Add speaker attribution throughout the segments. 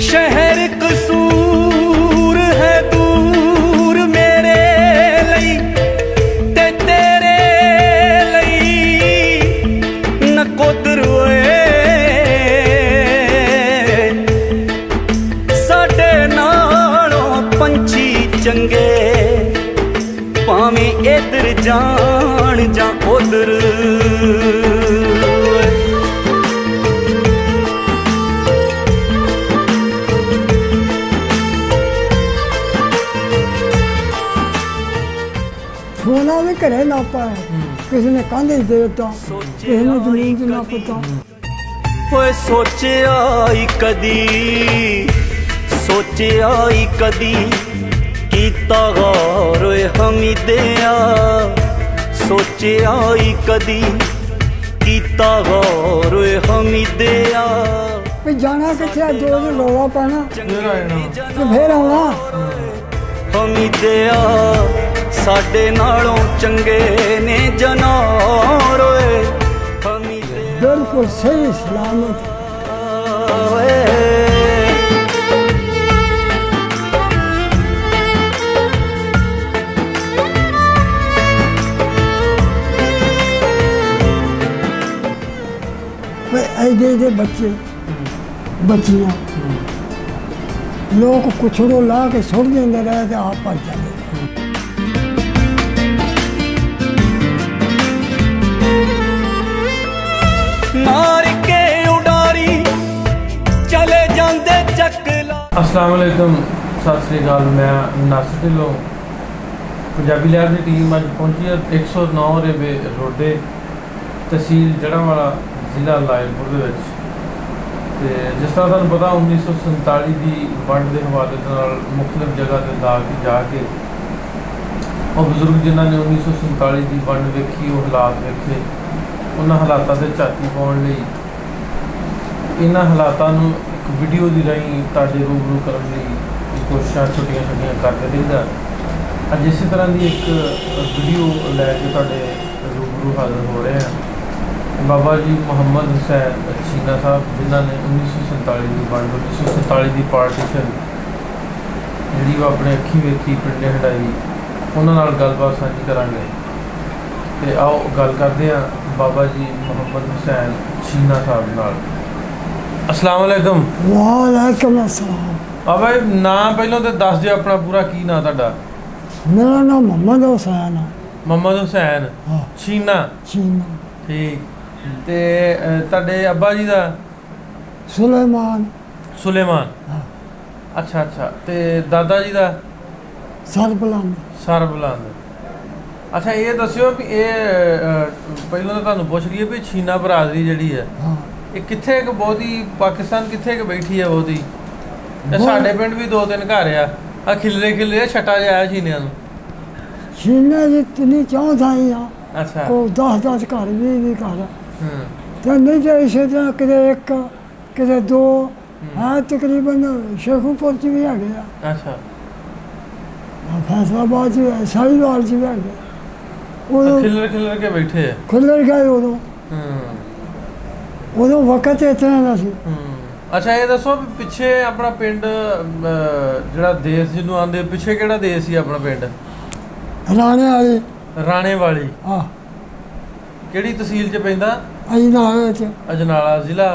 Speaker 1: शहर कसूर है दूर मेरे लई ते तेरे लई नकोदर होए साडे नालों पंछी चंगे भावें इधर जान जां उधर
Speaker 2: सोना भी घरे ना पाए किसी ने कांधे दे दिता किसी ने जमीन च ना पता
Speaker 1: ओए सोचिया ही कदी कीता गौर ओए हमीदिया सोचिया ही कदी कीता गौर ओए हमीदिया
Speaker 2: जाना किथे दो दिन रोला पाना तो फिर आना
Speaker 1: हमीदिया साडे नालों चंगे ने जनार ओए
Speaker 2: बिल्कुल सही सलामत ऐसे बच्चे बच्चियां लोग कुछड़ो ला के सुट देंगे रहे थे आप भज जाते
Speaker 1: मार के उडारी चले जांदे चकला।
Speaker 3: अस्सलाम वालेकुम सत श्री अकाल। मैं नासिर ढिल्लों पंजाबी लहर की टीम अज पहुंची है 109 रेवे रोडे तहसील जड़ांवाला जिला लायलपुर के जिस तरह तुहानूं पता 1947 की वंड के हवाले मुख्तलिफ जगह पर जाके और बजुर्ग जिन्होंने 1947 की वंड वेखी वो हालात वेखे उन्होंने हालातों से झाती पाने इन्होंने हालातों एक वीडियो की राही तुहाडे रूबरू करने की कोशिशा छोटिया करते रहीदा। अज इस तरह की एक वीडियो लैके तुहाडे रूबरू हाजिर हो रहे हैं। बाबा जी मुहम्मद हुसैन शीना साहब जिन्होंने 1947 की वंड 1947 की पार्टीशन जी वो अपने अखी वेखी पिंडे हटाई उन्होंने गलबात साझी करांगे ते आओ गल करते हैं बाबा जी मुहम्मद हुसैन शीना साहब नाल। अस्सलाम वालेकुम।
Speaker 2: वालेकुम अस्सलाम।
Speaker 3: बाबा नाम पहलों तो दस दिओ अपना पूरा की नाम तुहाडा?
Speaker 2: मेरा नाम मोहम्मद हुसैन है।
Speaker 3: मोहम्मद हुसैन शीना
Speaker 2: शीना
Speaker 3: ठीक ते तुहाडे अब्बा जी दा?
Speaker 2: सुलेमान
Speaker 3: सुलेमान अच्छा अच्छा ते दादा जी दा?
Speaker 2: सरबुलंद
Speaker 3: सरबुलंद अच्छा ये दस्यो भी ये पहले तो तुहानूं पुछ रही है भी शीना बरादरी जी है ये कित्थे बहुत ही पाकिस्तान कित्थे बैठी है बहुत ही साडे पिंड भी 2-3 घर आ खिलरे छट्टा जिहा है शीनिया नूं
Speaker 2: शीने जी 3-4 थाई आ
Speaker 3: अच्छा
Speaker 2: को 10-10 घर भी घर ते नहीं तो इसे तरह किते एक किते 2 है तकरीबन शेखुपुर च भी है
Speaker 3: अच्छा
Speaker 2: फैसलाबाद च है साहिवाल च भी है
Speaker 3: खिलर के बैठे है
Speaker 2: खुलर गए उदों वक्त इतना ना सी।
Speaker 3: अच्छा ये दसो पिछे अपना पिंड जिहड़ा देश जिन्हों आंदे पिछे किहड़ा देश सी अपना पिंड? राणे वाली
Speaker 2: हाँ
Speaker 3: किहड़ी तहसील च पैंदा?
Speaker 2: अजनाला च
Speaker 3: अजनाला जिला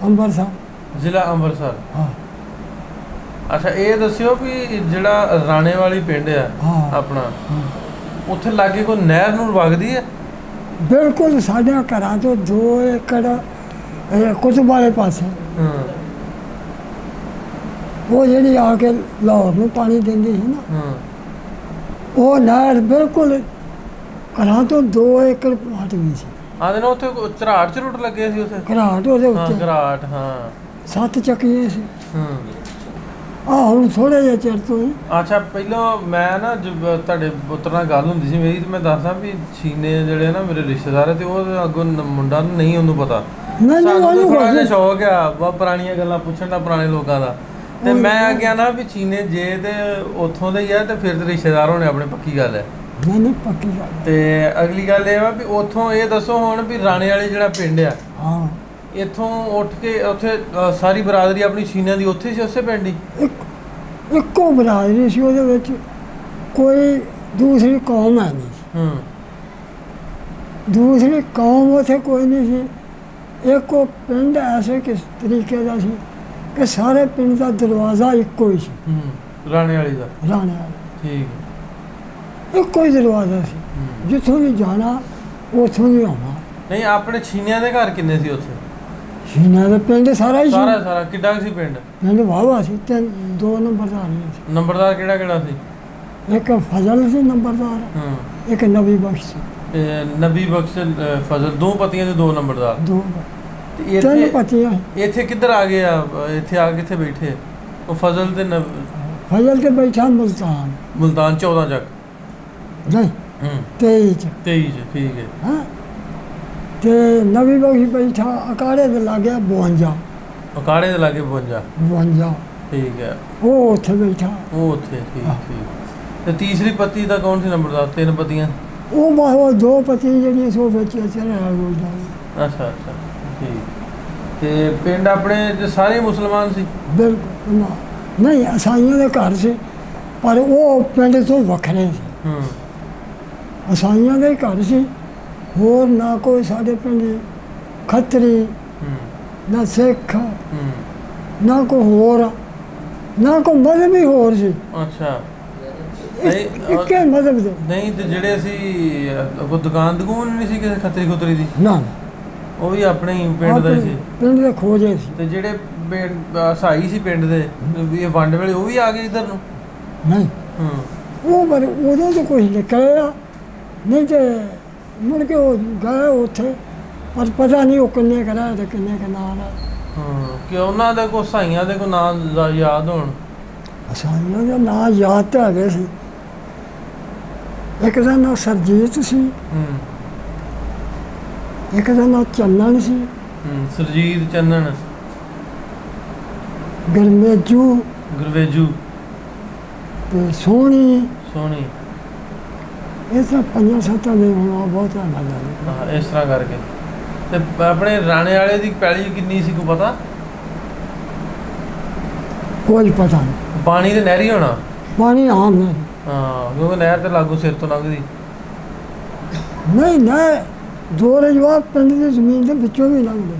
Speaker 2: अंबरसर
Speaker 3: जिला अंबरसर
Speaker 2: हाँ।
Speaker 3: अच्छा ये दस्यो भी जिहड़ा राणे वाली पिंड है अपना उत्थे लागे कोई नहर नूर वगदी है?
Speaker 2: बिल्कुल साढ़े घर तो 2 एकड़ कुतुब वाले पास वो जी आके लाहौर में पानी देंदी है ना वो नहर बिल्कुल घर तो 2 एकड़ हट गई सी।
Speaker 3: आदे ना उत्थे झराट झरूट लगे सी उत्थे
Speaker 2: घराट ਉਹਦੇ ਉੱਤੇ
Speaker 3: घराट हाँ
Speaker 2: 7 ਚੱਕੀਆਂ ਸੀ ਹੁਣ ਥੋੜੇ ਜਿਹੇ ਚਿਰ ਤੋਂ
Speaker 3: अच्छा पहलों मैं ना जब ਤੁਹਾਡੇ ਪੁੱਤਰ ਨਾਲ ਗੱਲ ਹੁੰਦੀ ਸੀ ਮੇਰੀ ਤੇ ਮੈਂ ਦੱਸਦਾ ਵੀ ਸੀਨੇ ਜਿਹੜੇ ਨਾ ਮੇਰੇ ਰਿਸ਼ਤੇਦਾਰ ਤੇ ਉਹ ਅੱਗੋਂ ਮੁੰਡਾ ਨਹੀਂ ਉਹਨੂੰ ਪਤਾ ਸਾਨੂੰ ਥੋੜਾ ਜਿਹਾ ਸ਼ੌਕ ਆ ਬਹੁਤ ਪੁਰਾਣੀਆਂ ਗੱਲਾਂ ਪੁੱਛਣ ਦਾ ਪੁਰਾਣੇ ਲੋਕਾਂ ਦਾ ਤੇ ਮੈਂ ਆ ਗਿਆ ਨਾ ਵੀ ਚੀਨੇ ਜੇ ਤੇ ਉੱਥੋਂ ਦੇ ਹੀ ਆ ਤੇ ਫਿਰ ਤੇ ਰਿਸ਼ਤੇਦਾਰ ਹੋਣੇ ਆਪਣੇ ਪੱਕੀ ਗੱਲ ਹੈ
Speaker 2: नहीं पक्की गल
Speaker 3: ते अगली गल ये भी उथों ये दसो हुण भी राणे वाले जिहड़ा पिंड आ
Speaker 2: हाँ
Speaker 3: ਇੱਥੋਂ ਉੱਠ ਕੇ ਉੱਥੇ ਸਾਰੀ ਬਰਾਦਰੀ ਆਪਣੀ ਛੀਨਿਆਂ ਦੀ ਉੱਥੇ ਸੀ ਉਸੇ ਪਿੰਡ ਹੀ?
Speaker 2: ਇੱਕੋ ਬਰਾਦਰੀ ਸੀ, ਉਹਦੇ ਵਿੱਚ ਕੋਈ ਦੂਸਰੀ ਕੌਮ ਹੈ ਨਹੀਂ ਸੀ। ਦੂਸਰੀ ਕੌਮ ਉੱਥੇ ਕੋਈ ਨਹੀਂ ਸੀ। ਇੱਕੋ ਪਿੰਡ ਐਸੇ ਕਿਸ ਤਰੀਕੇ ਦਾ ਸੀ ਕਿ ਸਾਰੇ ਪਿੰਡ ਦਾ ਦਰਵਾਜ਼ਾ ਇੱਕੋ ਹੀ ਸੀ।
Speaker 3: ਰਾਣੇ ਵਾਲੀ ਦਾ?
Speaker 2: ਰਾਣੇ ਵਾਲਾ।
Speaker 3: ਠੀਕ।
Speaker 2: ਇੱਕੋ ਹੀ ਦਰਵਾਜ਼ਾ ਸੀ, ਜਿੱਥੋਂ ਵੀ ਜਾਣਾ ਉੱਥੋਂ ਵੀ ਆਉਣਾ।
Speaker 3: ਨਹੀਂ, ਆਪਣੇ ਛੀਨਿਆਂ ਦੇ ਘਰ ਕਿੰਨੇ ਸੀ ਉੱਥੇ?
Speaker 2: ਛੀਨਾ ਦਾ ਪਿੰਡ ਸਾਰਾ ਹੀ ਸੀ।
Speaker 3: ਸਾਰਾ ਕਿੱਡਾ ਸੀ ਪਿੰਡ?
Speaker 2: ਪਿੰਡ ਵਾਹਵਾ ਸੀ, ਦੋ ਨੰਬਰਦਾਰ ਸੀ।
Speaker 3: ਨੰਬਰਦਾਰ ਕਿਹੜਾ ਸੀ? ਇੱਕ
Speaker 2: ਫਜ਼ਲ ਸੀ ਨੰਬਰਦਾਰ, ਇੱਕ ਨਬੀ ਬਖਸ਼ ਸੀ।
Speaker 3: ਨਬੀ ਬਖਸ਼, ਫਜ਼ਲ, ਦੋ ਪਤੀਆਂ ਦੇ ਦੋ ਨੰਬਰਦਾਰ?
Speaker 2: ਦੋ।
Speaker 3: ਤਿੰਨ ਪਤੀਆਂ। ਇੱਥੇ ਕਿੱਧਰ ਆ ਗਏ ਆ? ਇੱਥੇ ਆ ਕਿੱਥੇ ਬੈਠੇ ਉਹ ਫਜ਼ਲ ਤੇ
Speaker 2: ਫਜ਼ਲ ਤੇ ਬੈਠਾ ਮੁਲਤਾਨ
Speaker 3: 14 ਚੱਕ?
Speaker 2: ਨਹੀਂ, 23 ਚ।
Speaker 3: ਠੀਕ ਹੈ।
Speaker 2: ਹਾਂ, ਤੇ ਨਬੀ ਬਖਸ਼ ਬੈਠਾ ਅਕਾੜੇ ਦੇ ਲਾਗੇ 52।
Speaker 3: ਅਕਾੜੇ ਦੇ ਲਾਗੇ 52? ਠੀਕ ਹੈ।
Speaker 2: ਉਹ ਉੱਥੇ ਬੈਠਾ।
Speaker 3: ਉਹ ਉੱਥੇ? ਠੀਕ। ਤੇ ਤੀਸਰੀ ਪਤੀ ਦਾ ਕੌਣ ਸੀ ਨੰਬਰਦਾਰ? ਤਿੰਨ ਪਤੀਆਂ?
Speaker 2: ਉਹ ਦੋ ਪਤੀ ਜਿਹੜੀਆਂ ਸੋ ਵਿੱਚ ਚਲੇ।
Speaker 3: ਅੱਛਾ। ਠੀਕ। ਤੇ ਪਿੰਡ ਆਪਣੇ ਸਾਰੇ ਮੁਸਲਮਾਨ ਸੀ?
Speaker 2: ਬਿਲਕੁਲ ਨਹੀਂ, ਈਸਾਈਆਂ ਦੇ ਘਰ ਸੀ, ਪਰ ਉਹ ਪਿੰਡ ਤੋਂ ਵੱਖਰੇ ਸੀ। ਈਸਾਈਆਂ ਦੇ ਘਰ ਸੀ। ਹੋਰ ਨਾ ਕੋਈ ਸਾਡੇ ਪਿੰਡ ਖੱਤਰੀ, ਨਾ ਸਿੱਖ, ਨਾ ਕੋਈ ਹੋਰ, ਨਾ ਕੋਈ ਮਜ਼ਹਬ ਹੀ ਹੋਰ ਸੀ।
Speaker 3: ਅੱਛਾ।
Speaker 2: ਇੱਕੇ ਮਜ਼ਹਬ ਦੇ?
Speaker 3: ਨਹੀਂ, ਤੇ ਜਿਹੜੇ ਅਸੀਂ ਕੋਈ ਦੁਕਾਨ ਨਹੀਂ ਸੀ ਕਿਸੇ ਖੱਤਰੀ ਖੁੱਤਰੀ ਦੀ?
Speaker 2: ਨਾ,
Speaker 3: ਉਹ ਵੀ ਆਪਣੇ ਹੀ ਪਿੰਡ ਦਾ ਸੀ?
Speaker 2: ਪਿੰਡ ਦੇ ਖੋਜੇ ਸੀ।
Speaker 3: ਤੇ ਜਿਹੜੇ ਸਾਈ ਸੀ ਪਿੰਡ ਦੇ, ਇਹ ਵੰਡ ਵੇਲੇ ਉਹ ਵੀ ਆ ਗਏ ਇੱਧਰ ਨੂੰ?
Speaker 2: ਨਹੀਂ, ਉਹ ਪਰ ਉਦੋਂ ਤਾਂ ਕੁਛ ਨਿਕਲਿਆ ਨਹੀਂ, ਤੇ ਮੁੜ ਕੇ ਉਹ ਗਏ ਉੱਥੇ, ਪਰ ਪਤਾ ਨਹੀਂ ਉਹ ਕਿੰਨੇ ਕਰਾਇਆ ਤੇ ਕਿੰਨੇ ਕੁ ਨਾਂ ਦਾ।
Speaker 3: ਕਿ ਉਹਨਾਂ ਦੇ ਕੋਈ ਸਾਈਆਂ ਦੇ ਕੋਈ ਨਾਂ ਯਾਦ ਹੋਣ?
Speaker 2: ਸਾਈਆਂ ਦੇ ਨਾਂ ਯਾਦ ਤਾਂ ਹੈਗੇ ਸੀ। ਇੱਕ ਦਾ ਨਾਂ ਸਰਜੀਤ ਸੀ, ਇੱਕ ਦਾ ਨਾਂ ਚੰਨਣ ਸੀ।
Speaker 3: ਸਰਜੀਤ, ਚੰਨਣ,
Speaker 2: ਗੁਰਵੇਜੂ ਤੇ ਸੋਹਣੀ। ਇਹ ਤਾਂ 5-7 ਦੇ ਹੋਣਾ, ਬਹੁਤ ਹੈ।
Speaker 3: ਇਸ ਤਰ੍ਹਾਂ ਕਰਕੇ। ਤੇ ਆਪਣੇ ਰਾਣੇ ਵਾਲੇ ਦੀ ਪੈਲੀ ਕਿੰਨੀ ਸੀ, ਕੋਈ ਪਤਾ?
Speaker 2: ਕੋਈ ਪਤਾ ਨਹੀਂ।
Speaker 3: ਪਾਣੀ ਤੇ ਨਹਿਰੀ ਹੋਣਾ?
Speaker 2: ਪਾਣੀ ਆਮ ਨਹੀਂ।
Speaker 3: ਕਿਉਂਕਿ ਨਹਿਰ ਤੇ ਲਾਗੂ ਸਿਰ ਤੋਂ ਲੰਘਦੀ?
Speaker 2: ਨਹੀਂ, ਨਾ ਦੋ ਰਜਵਾ ਪਿੰਡ ਦੀ ਜ਼ਮੀਨ ਦੇ ਵਿੱਚੋਂ ਵੀ ਲੰਘਦੇ।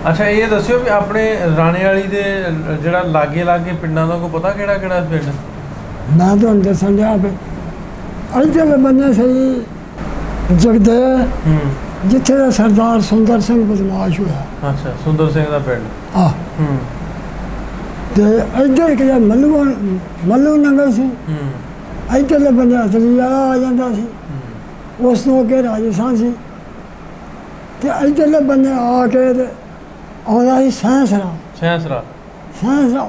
Speaker 2: ਅੱਛਾ, ਇਹ ਦੱਸਿਓ ਵੀ ਆਪਣੇ ਰਾਣੇ ਵਾਲੀ ਦੇ ਜਿਹੜਾ ਲਾਗੇ ਪਿੰਡਾਂ ਦਾ ਕੋਈ ਪਤਾ ਕਿਹੜਾ ਪਿੰਡ? ਮੈਂ ਤੁਹਾਨੂੰ ਦੱਸਣ ਡਿਆ ਵੀ ਇੱਧਰਲੇ ਬੰਨੇ ਸਹੀ ਜਗਦੇ, ਜਿੱਥੇ ਦਾ ਸਰਦਾਰ ਸੁੰਦਰ ਸਿੰਘ ਬਦਮਾਸ਼ ਹੋਇਆ। ਅੱਛਾ, ਸੁੰਦਰ ਸਿੰਘ ਦਾ ਪਿੰਡ? ਤੇ ਇੱਧਰ ਕਿ ਮੱਲੂ ਨੰਗਲ ਸੀ, ਇੱਧਰਲੇ ਬੰਨੇ ਅਸਲੀ ਵਾਲਾ ਆ ਜਾਂਦਾ ਸੀ, ਉਸ ਤੋਂ ਅੱਗੇ ਰਾਜਸਥਾਨ ਸੀ, ਤੇ ਇੱਧਰਲੇ ਬੰਨੇ ਆ ਕੇ ਆਉਂਦਾ ਸੀ ਸੈਂਸਰਾ।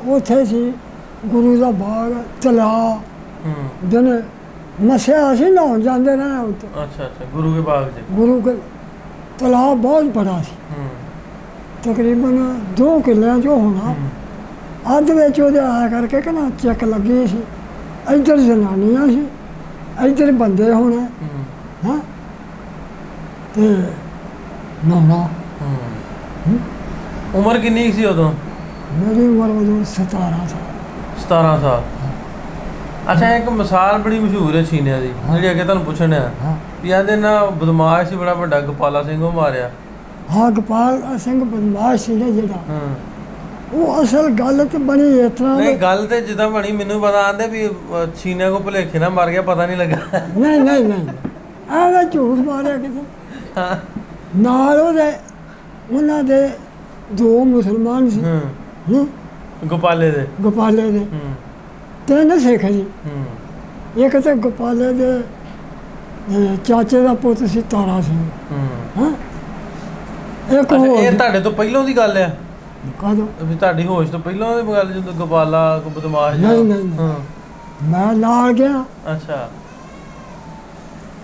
Speaker 2: ਉੱਥੇ ਸੀ ਗੁਰੂ ਦਾ ਬਾਗ, ਤਲਾਅ, ਦਿਨ ਮਸਿਆ ਸੀ, ਨਹਾਉਣ ਜਾਂਦੇ ਰਹੇ ਉੱਥੇ। ਅੱਛਾ, ਗੁਰੂ ਕੇ ਬਾਗ 'ਚ? ਗੁਰੂ ਕੇ ਤਲਾਅ ਬਹੁਤ ਬੜਾ ਸੀ, ਤਕਰੀਬਨ 2 ਕਿੱਲਿਆਂ 'ਚੋਂ ਹੋਣਾ। ਅੱਧ ਵਿੱਚ ਉਹਦੇ ਆ ਕਰਕੇ ਕਿ ਨਾ ਚੈੱਕ ਲੱਗੀ ਸੀ, ਇੱਧਰ ਜ਼ਨਾਨੀਆਂ ਸੀ, ਇੱਧਰ ਬੰਦੇ ਹੋਣੇ। ਤੇ ਨਹਾਉਣਾ। ਉਮਰ ਕਿੰਨੀ ਸੀ ਉਦੋਂ? ਮੇਰੀ ਉਮਰ ਉਦੋਂ 17 ਸਾਲ। ਅੱਛਾ, ਇੱਕ ਮਿਸਾਲ ਬੜੀ ਮਸ਼ਹੂਰ ਹੈ ਛੀਨਿਆਂ ਦੀ, ਜਿਹੜੀ ਅੱਗੇ ਤੁਹਾਨੂੰ ਪੁੱਛਣ ਆ ਵੀ ਆਂਦੇ ਨਾ ਬਦਮਾਸ਼ ਸੀ ਬੜਾ ਵੱਡਾ, ਗੋਪਾਲਾ ਸਿੰਘ ਉਹ ਮਾਰਿਆ। ਗੋਪਾਲ ਸਿੰਘ ਬਦਮਾਸ਼ ਸੀ ਨਾ ਜਿਹੜਾ, ਉਹ ਅਸਲ ਗੱਲ ਤੇ ਬਣੀ ਇਸ ਤਰ੍ਹਾਂ। ਨਹੀਂ, ਗੱਲ ਤੇ ਜਿੱਦਾਂ ਬਣੀ ਮੈਨੂੰ ਪਤਾ, ਆਂਦੇ ਵੀ ਛੀਨਿਆਂ ਕੋ ਭੁਲੇਖੇ ਨਾਲ ਮਰ ਗਿਆ, ਪਤਾ ਨਹੀਂ ਲੱਗਾ। ਨਹੀਂ, ਐਵੇਂ ਝੂਠ ਮਾਰਿਆ ਕਿਸੇ ਨਾਲ। ਉਹਨਾਂ ਦੇ 2 ਮੁਸਲਮਾਨ ਸੀ, ਗੋਪਾਲੇ ਦੇ 3 ਸਿੱਖ ਸੀ। ਇੱਕ ਤਾਂ ਗੋਪਾਲੇ ਦੇ ਚਾਚੇ ਦਾ ਪੁੱਤ ਸੀ ਤਾਰਾ ਸਿੰਘ। ਇੱਕ ਇਹ ਤੁਹਾਡੇ ਤੋਂ ਪਹਿਲਾਂ ਦੀ ਗੱਲ ਆ? ਕਦੋਂ? ਵੀ ਤੁਹਾਡੀ ਹੋਸ਼ ਤੋਂ ਪਹਿਲਾਂ ਦੀ ਗੱਲ, ਜਦੋਂ ਗੋਪਾਲਾ ਬਦਮਾਸ਼? ਨਹੀਂ, ਮੈਂ ਨਾਲ ਗਿਆ। ਅੱਛਾ,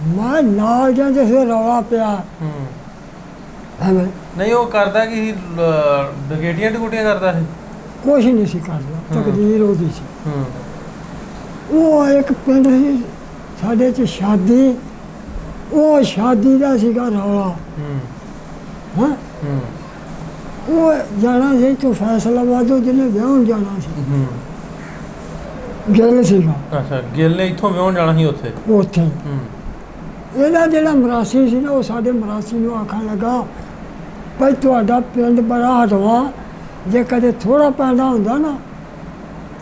Speaker 2: ਮੈਂ ਨਾਲ ਗਿਆ ਜਿਸ ਰੌਲਾ ਪਿਆ। ਨਹੀਂ, ਉਹ ਕਰਦਾ ਕਿ ਡਕੈਤੀਆਂ ਕਰਦਾ ਸੀ? ਕੁਛ ਨਹੀਂ ਸੀ ਕਰਦਾ, ਤਕਦੀਰ ਉਹਦੀ ਸੀ। ਉਹ ਇੱਕ ਪਿੰਡ ਸੀ ਸਾਡੇ 'ਚ ਸ਼ਾਦੀ,
Speaker 4: ਉਹ ਸ਼ਾਦੀ ਦਾ ਸੀਗਾ ਰੌਲਾ। ਹਾਂ ਉਹ ਜਾਣਾ ਸੀ ਤੋਂ ਫੈਸਲਾਬਾਦ ਜਿਹਨੇ ਵਿਆਹਣ ਜਾਣਾ ਸੀ। ਗਿੱਲ ਸੀਗਾ।
Speaker 3: ਅੱਛਾ ਗਿੱਲ ਨੇ ਇੱਥੋਂ ਵਿਆਹਣ ਜਾਣਾ ਸੀ ਉੱਥੇ।
Speaker 4: ਉੱਥੇ ਇਹਦਾ ਜਿਹੜਾ ਮਰਾਸੀ ਸੀ ਨਾ ਉਹ ਸਾਡੇ ਮਰਾਸੀ ਨੂੰ ਆਖਣ ਲੱਗਾ ਭਾਈ ਤੁਹਾਡਾ ਪਿੰਡ ਬੜਾ ਹਟਵਾ, ਜੇ ਕਦੇ ਥੋੜ੍ਹਾ ਪੈਂਦਾ ਹੁੰਦਾ ਨਾ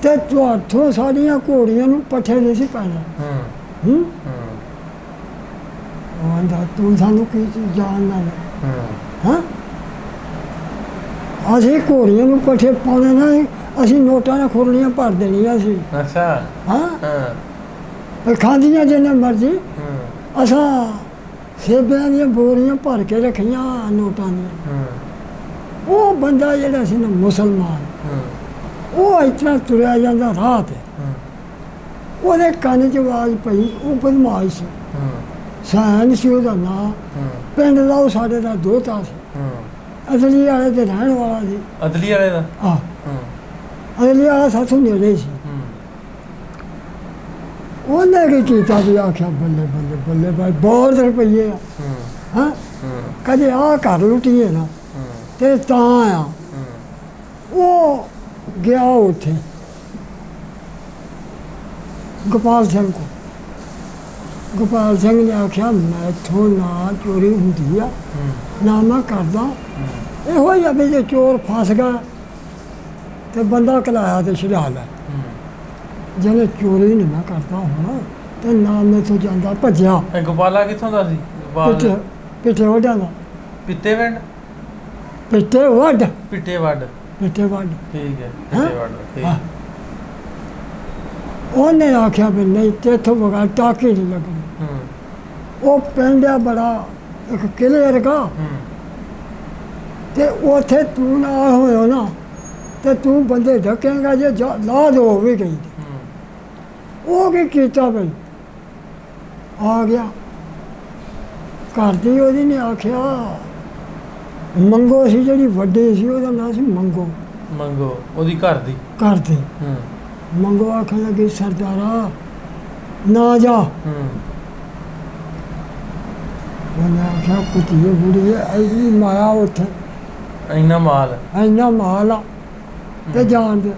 Speaker 4: ਤੇ ਤੁਹਾਥੋਂ ਸਾਡੀਆਂ ਘੋੜੀਆਂ ਨੂੰ ਪੱਠੇ ਨਹੀਂ ਸੀ ਪੈਣੇ। ਉਹ ਆਂਦਾ ਤੂੰ ਸਾਨੂੰ ਕੀ ਚੀਜ਼ ਜਾਣਦਾ ਹਾਂ? ਅਸੀਂ ਘੋੜੀਆਂ ਨੂੰ ਪੱਠੇ ਪਾਉਣੇ ਨਾ, ਅਸੀਂ ਨੋਟਾਂ ਨਾਲ ਖੁਰਲੀਆਂ ਭਰ ਦੇਣੀਆਂ ਸੀ।
Speaker 3: ਅੱਛਾ
Speaker 4: ਹਾਂ ਖਾਂਦੀਆਂ ਜਿੰਨੇ ਮਰਜ਼ੀ। ਅਸਾਂ ਸੇਬਿਆਂ ਦੀਆਂ ਬੋਰੀਆਂ ਭਰ ਕੇ ਰੱਖੀਆਂ ਨੋਟਾਂ ਦੀਆਂ। ਉਹ ਬੰਦਾ ਜਿਹੜਾ ਸੀ ਨਾ ਮੁਸਲਮਾਨ, ਉਹ ਇਸ ਤਰ੍ਹਾਂ ਤੁਰਿਆ ਜਾਂਦਾ ਰਾਹ 'ਤੇ, ਉਹਦੇ ਕੰਨ 'ਚ ਆਵਾਜ਼ ਪਈ। ਉਹ ਬਦਮਾਸ਼ ਸੀ, ਸੈਨ ਸੀ ਉਹਦਾ ਨਾਂ। ਪਿੰਡ ਦਾ ਉਹ ਸਾਡੇ ਦਾ ਦੋਹਤਾ ਸੀ। ਅਦਲੀ ਵਾਲੇ ਦੇ ਰਹਿਣ ਵਾਲਾ ਸੀ।
Speaker 3: ਅਦਲੀ ਵਾਲੇ ਦਾ?
Speaker 4: ਅਦਲੀ ਵਾਲਾ ਸਾਥੋਂ ਨੇੜੇ ਸੀ। ਉਹਨੇ ਕੀ ਕੀਤਾ ਵੀ ਆਖਿਆ ਬੱਲੇ ਬੱਲੇ ਬੱਲੇ ਭਾਈ ਬਹੁਤ ਰੁਪਈਏ ਆ। ਹਾਂ ਕਦੇ ਆਹ ਘਰ ਲੁੱਟੀਏ ਨਾ ਤੇ ਤਾਂ ਆ। ਉਹ ਗਿਆ ਉੱਥੇ ਗੋਪਾਲ ਸਿੰਘ ਕੋ। ਗੋਪਾਲ ਸਿੰਘ ਨੇ ਆਖਿਆ ਮੈਥੋਂ ਨਾ ਚੋਰੀ ਹੁੰਦੀ ਆ, ਨਾ ਮੈਂ ਕਰਦਾ। ਇਹੋ ਹੀ ਆ ਵੀ ਜੇ ਚੋਰ ਫਸ ਗਿਆ ਤੇ ਬੰਦਾ ਘਲਾਇਆ ਤੇ ਛਡਾ ਲੈ। ਜਿਹਨੇ ਚੋਰੀ ਨਹੀਂ ਮੈਂ ਕਰਦਾ ਹੁਣ ਤੇ ਨਾ ਮੈਥੋਂ ਜਾਂਦਾ ਭੱਜਿਆ।
Speaker 3: ਗੋਪਾਲਾ ਕਿੱਥੋਂ ਦਾ ਸੀ?
Speaker 4: ਪਿੱਟੇ ਵੱਡਾ ਦਾ।
Speaker 3: ਪਿੱਤੇ ਪਿੰਡ?
Speaker 4: ਪਿੱਟੇ ਵੱਡ।
Speaker 3: ਪਿੱਟੇ ਵੱਡ।
Speaker 4: ਪਿੱਟੇ ਵੱਡ
Speaker 3: ਠੀਕ ਹੈ। ਪਿੱਟੇ ਵੱਡ ਠੀਕ।
Speaker 4: ਉਹਨੇ ਆਖਿਆ ਵੀ ਨਹੀਂ ਤੇਥੋਂ ਬਗੈਰ ਟਾਕੀ ਨਹੀਂ ਲੱਗਣੀ। ਉਹ ਪਿੰਡ ਆ ਬੜਾ ਇੱਕ ਕਿਲੇ ਵਰਗਾ ਤੇ ਉੱਥੇ ਤੂੰ ਨਾ ਹੋਇਓ ਨਾ ਤੇ ਤੂੰ ਬੰਦੇ ਢਕੇਂਗਾ ਜੇ ਲਾਦ ਹੋ ਵੀ ਗਈ। ਉਹ ਕੀ ਕੀਤਾ ਬਈ ਆ ਗਿਆ ਘਰ ਦੀ। ਉਹਦੀ ਨੇ ਆਖਿਆ ਮੰਗੋ ਸੀ ਜਿਹੜੀ ਵੱਡੀ ਸੀ, ਉਹਦਾ ਨਾਂ ਸੀ ਮੰਗੋ।
Speaker 3: ਮੰਗੋ ਉਹਦੀ ਘਰ ਦੀ?
Speaker 4: ਘਰ ਦੀ। ਮੰਗੋ ਆਖਣ ਲੱਗੀ ਸਰਦਾਰਾ ਨਾ ਜਾ। ਉਹਨੇ ਆਖਿਆ ਕੁੱਤੀਏ ਬੁੜੀਏ ਐਨੀ ਮਾਇਆ ਉੱਥੇ,
Speaker 3: ਇੰਨਾ ਮਾਲ
Speaker 4: ਆ ਤੇ ਜਾਣ ਦੇ।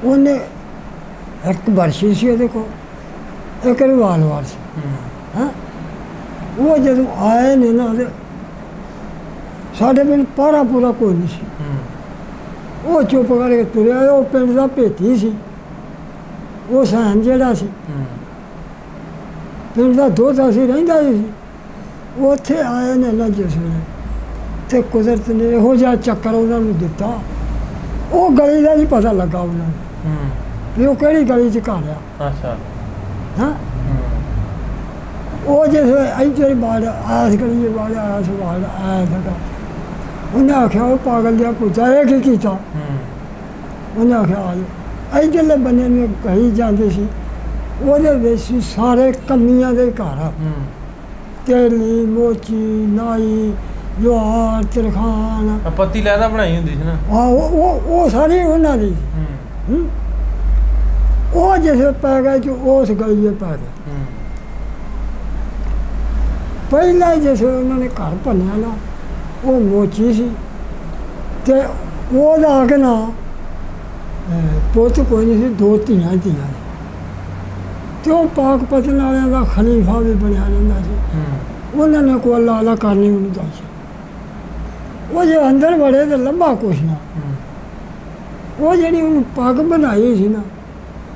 Speaker 4: ਉਹਨੇ ਇੱਕ ਬਰਸ਼ੀ ਸੀ ਉਹਦੇ ਕੋਲ, ਇੱਕ ਰਿਵਾਲਵਰ ਸੀ। ਉਹ ਜਦੋਂ ਆਏ ਨੇ ਨਾ ਸਾਡੇ ਪਿੰਡ ਪਾਰਾ ਪੂਰਾ ਕੋਈ ਨਹੀਂ ਸੀ। ਉਹ ਚੁੱਪ ਕਰਕੇ ਤੁਰਿਆ। ਉਹ ਪਿੰਡ ਦਾ ਭੇਤੀ ਸੀ। ਉਹ ਸੈਨ ਜਿਹੜਾ ਸੀ ਪਿੰਡ ਦਾ ਦੋਹਤਾ ਸੀ, ਰਹਿੰਦਾ ਸੀ। ਉੱਥੇ ਆਏ ਨੇ ਨਾ ਜਿਸ ਵੇਲੇ ਤੇ ਕੁਦਰਤ ਨੇ ਇਹੋ ਜਿਹਾ ਚੱਕਰ ਉਹਨਾਂ ਨੂੰ ਦਿੱਤਾ। ਉਹ ਗਲੀ ਦਾ ਨਹੀਂ ਪਤਾ ਲੱਗਾ ਉਹਨਾਂ ਨੂੰ ਵੀ ਉਹ ਕਿਹੜੀ ਗਲੀ 'ਚ ਘਰ ਆ।
Speaker 3: ਅੱਛਾ
Speaker 4: ਹਾਂ ਉਹ ਜਿਸ ਇੱਧਰ ਬਾੜ ਆਸ ਗਲੀ ਬਾੜ ਆਇਆ ਸੀ, ਬਾੜ ਆਇਆ ਸੀਗਾ। ਉਹਨੇ ਆਖਿਆ ਉਹ ਪਾਗਲ ਜਿਹਾ ਪੁੱਛਿਆ ਇਹ ਕੀ ਕੀਤਾ? ਉਹਨੇ ਆਖਿਆ ਆ ਜਾਓ। ਇੱਧਰਲੇ ਬੰਨੇ ਨੂੰ ਗਲੀ ਜਾਂਦੇ ਸੀ, ਉਹਦੇ ਵਿੱਚ ਸਾਰੇ ਕਮੀਆਂ ਦੇ ਘਰ, ਤੇਲੀ ਮੋਚੀ ਨਾਈ ਜੁਆਰ ਤਰਖਾਨ।
Speaker 3: ਪੱਤੀ ਲੈਦਾ ਬਣਾਈ ਹੁੰਦੀ ਸੀ ਨਾ।
Speaker 4: ਉਹ ਸਾਰੀ ਉਹਨਾਂ ਦੀ। ਉਹ ਜਿਸ ਪੈ ਗਏ ਕਿ ਉਸ ਗਲੀ ਪੈ ਗਏ। ਪਹਿਲਾਂ ਜਿਸ ਉਹਨਾਂ ਨੇ ਘਰ ਭੰਨਿਆ ਨਾ ਉਹ ਮੋਚੀ ਸੀ ਤੇ ਉਹਦਾ ਆ ਕੇ ਨਾ ਪੁੱਤ ਕੋਈ ਨਹੀਂ ਸੀ, ਦੋ ਧੀਆਂ ਸੀ ਤੇ ਉਹ ਪਾਕ ਪਤਨ ਵਾਲਿਆਂ ਦਾ ਖਲੀਫਾ ਵੀ ਬਣਿਆ ਰਹਿੰਦਾ ਸੀ। ਉਹਨਾਂ ਨੇ ਕੋਈ ਅੱਲਾ ਕਰਨੀ ਉਹਨੂੰ ਦੱਸਿਆ। ਉਹ ਜੇ ਅੰਦਰ ਵੜੇ ਤੇ ਲੱਭਾ ਕੁਛ ਨਾ। ਉਹ ਜਿਹੜੀ ਉਹਨੂੰ ਪੱਗ ਬਣਾਈ ਸੀ ਨਾ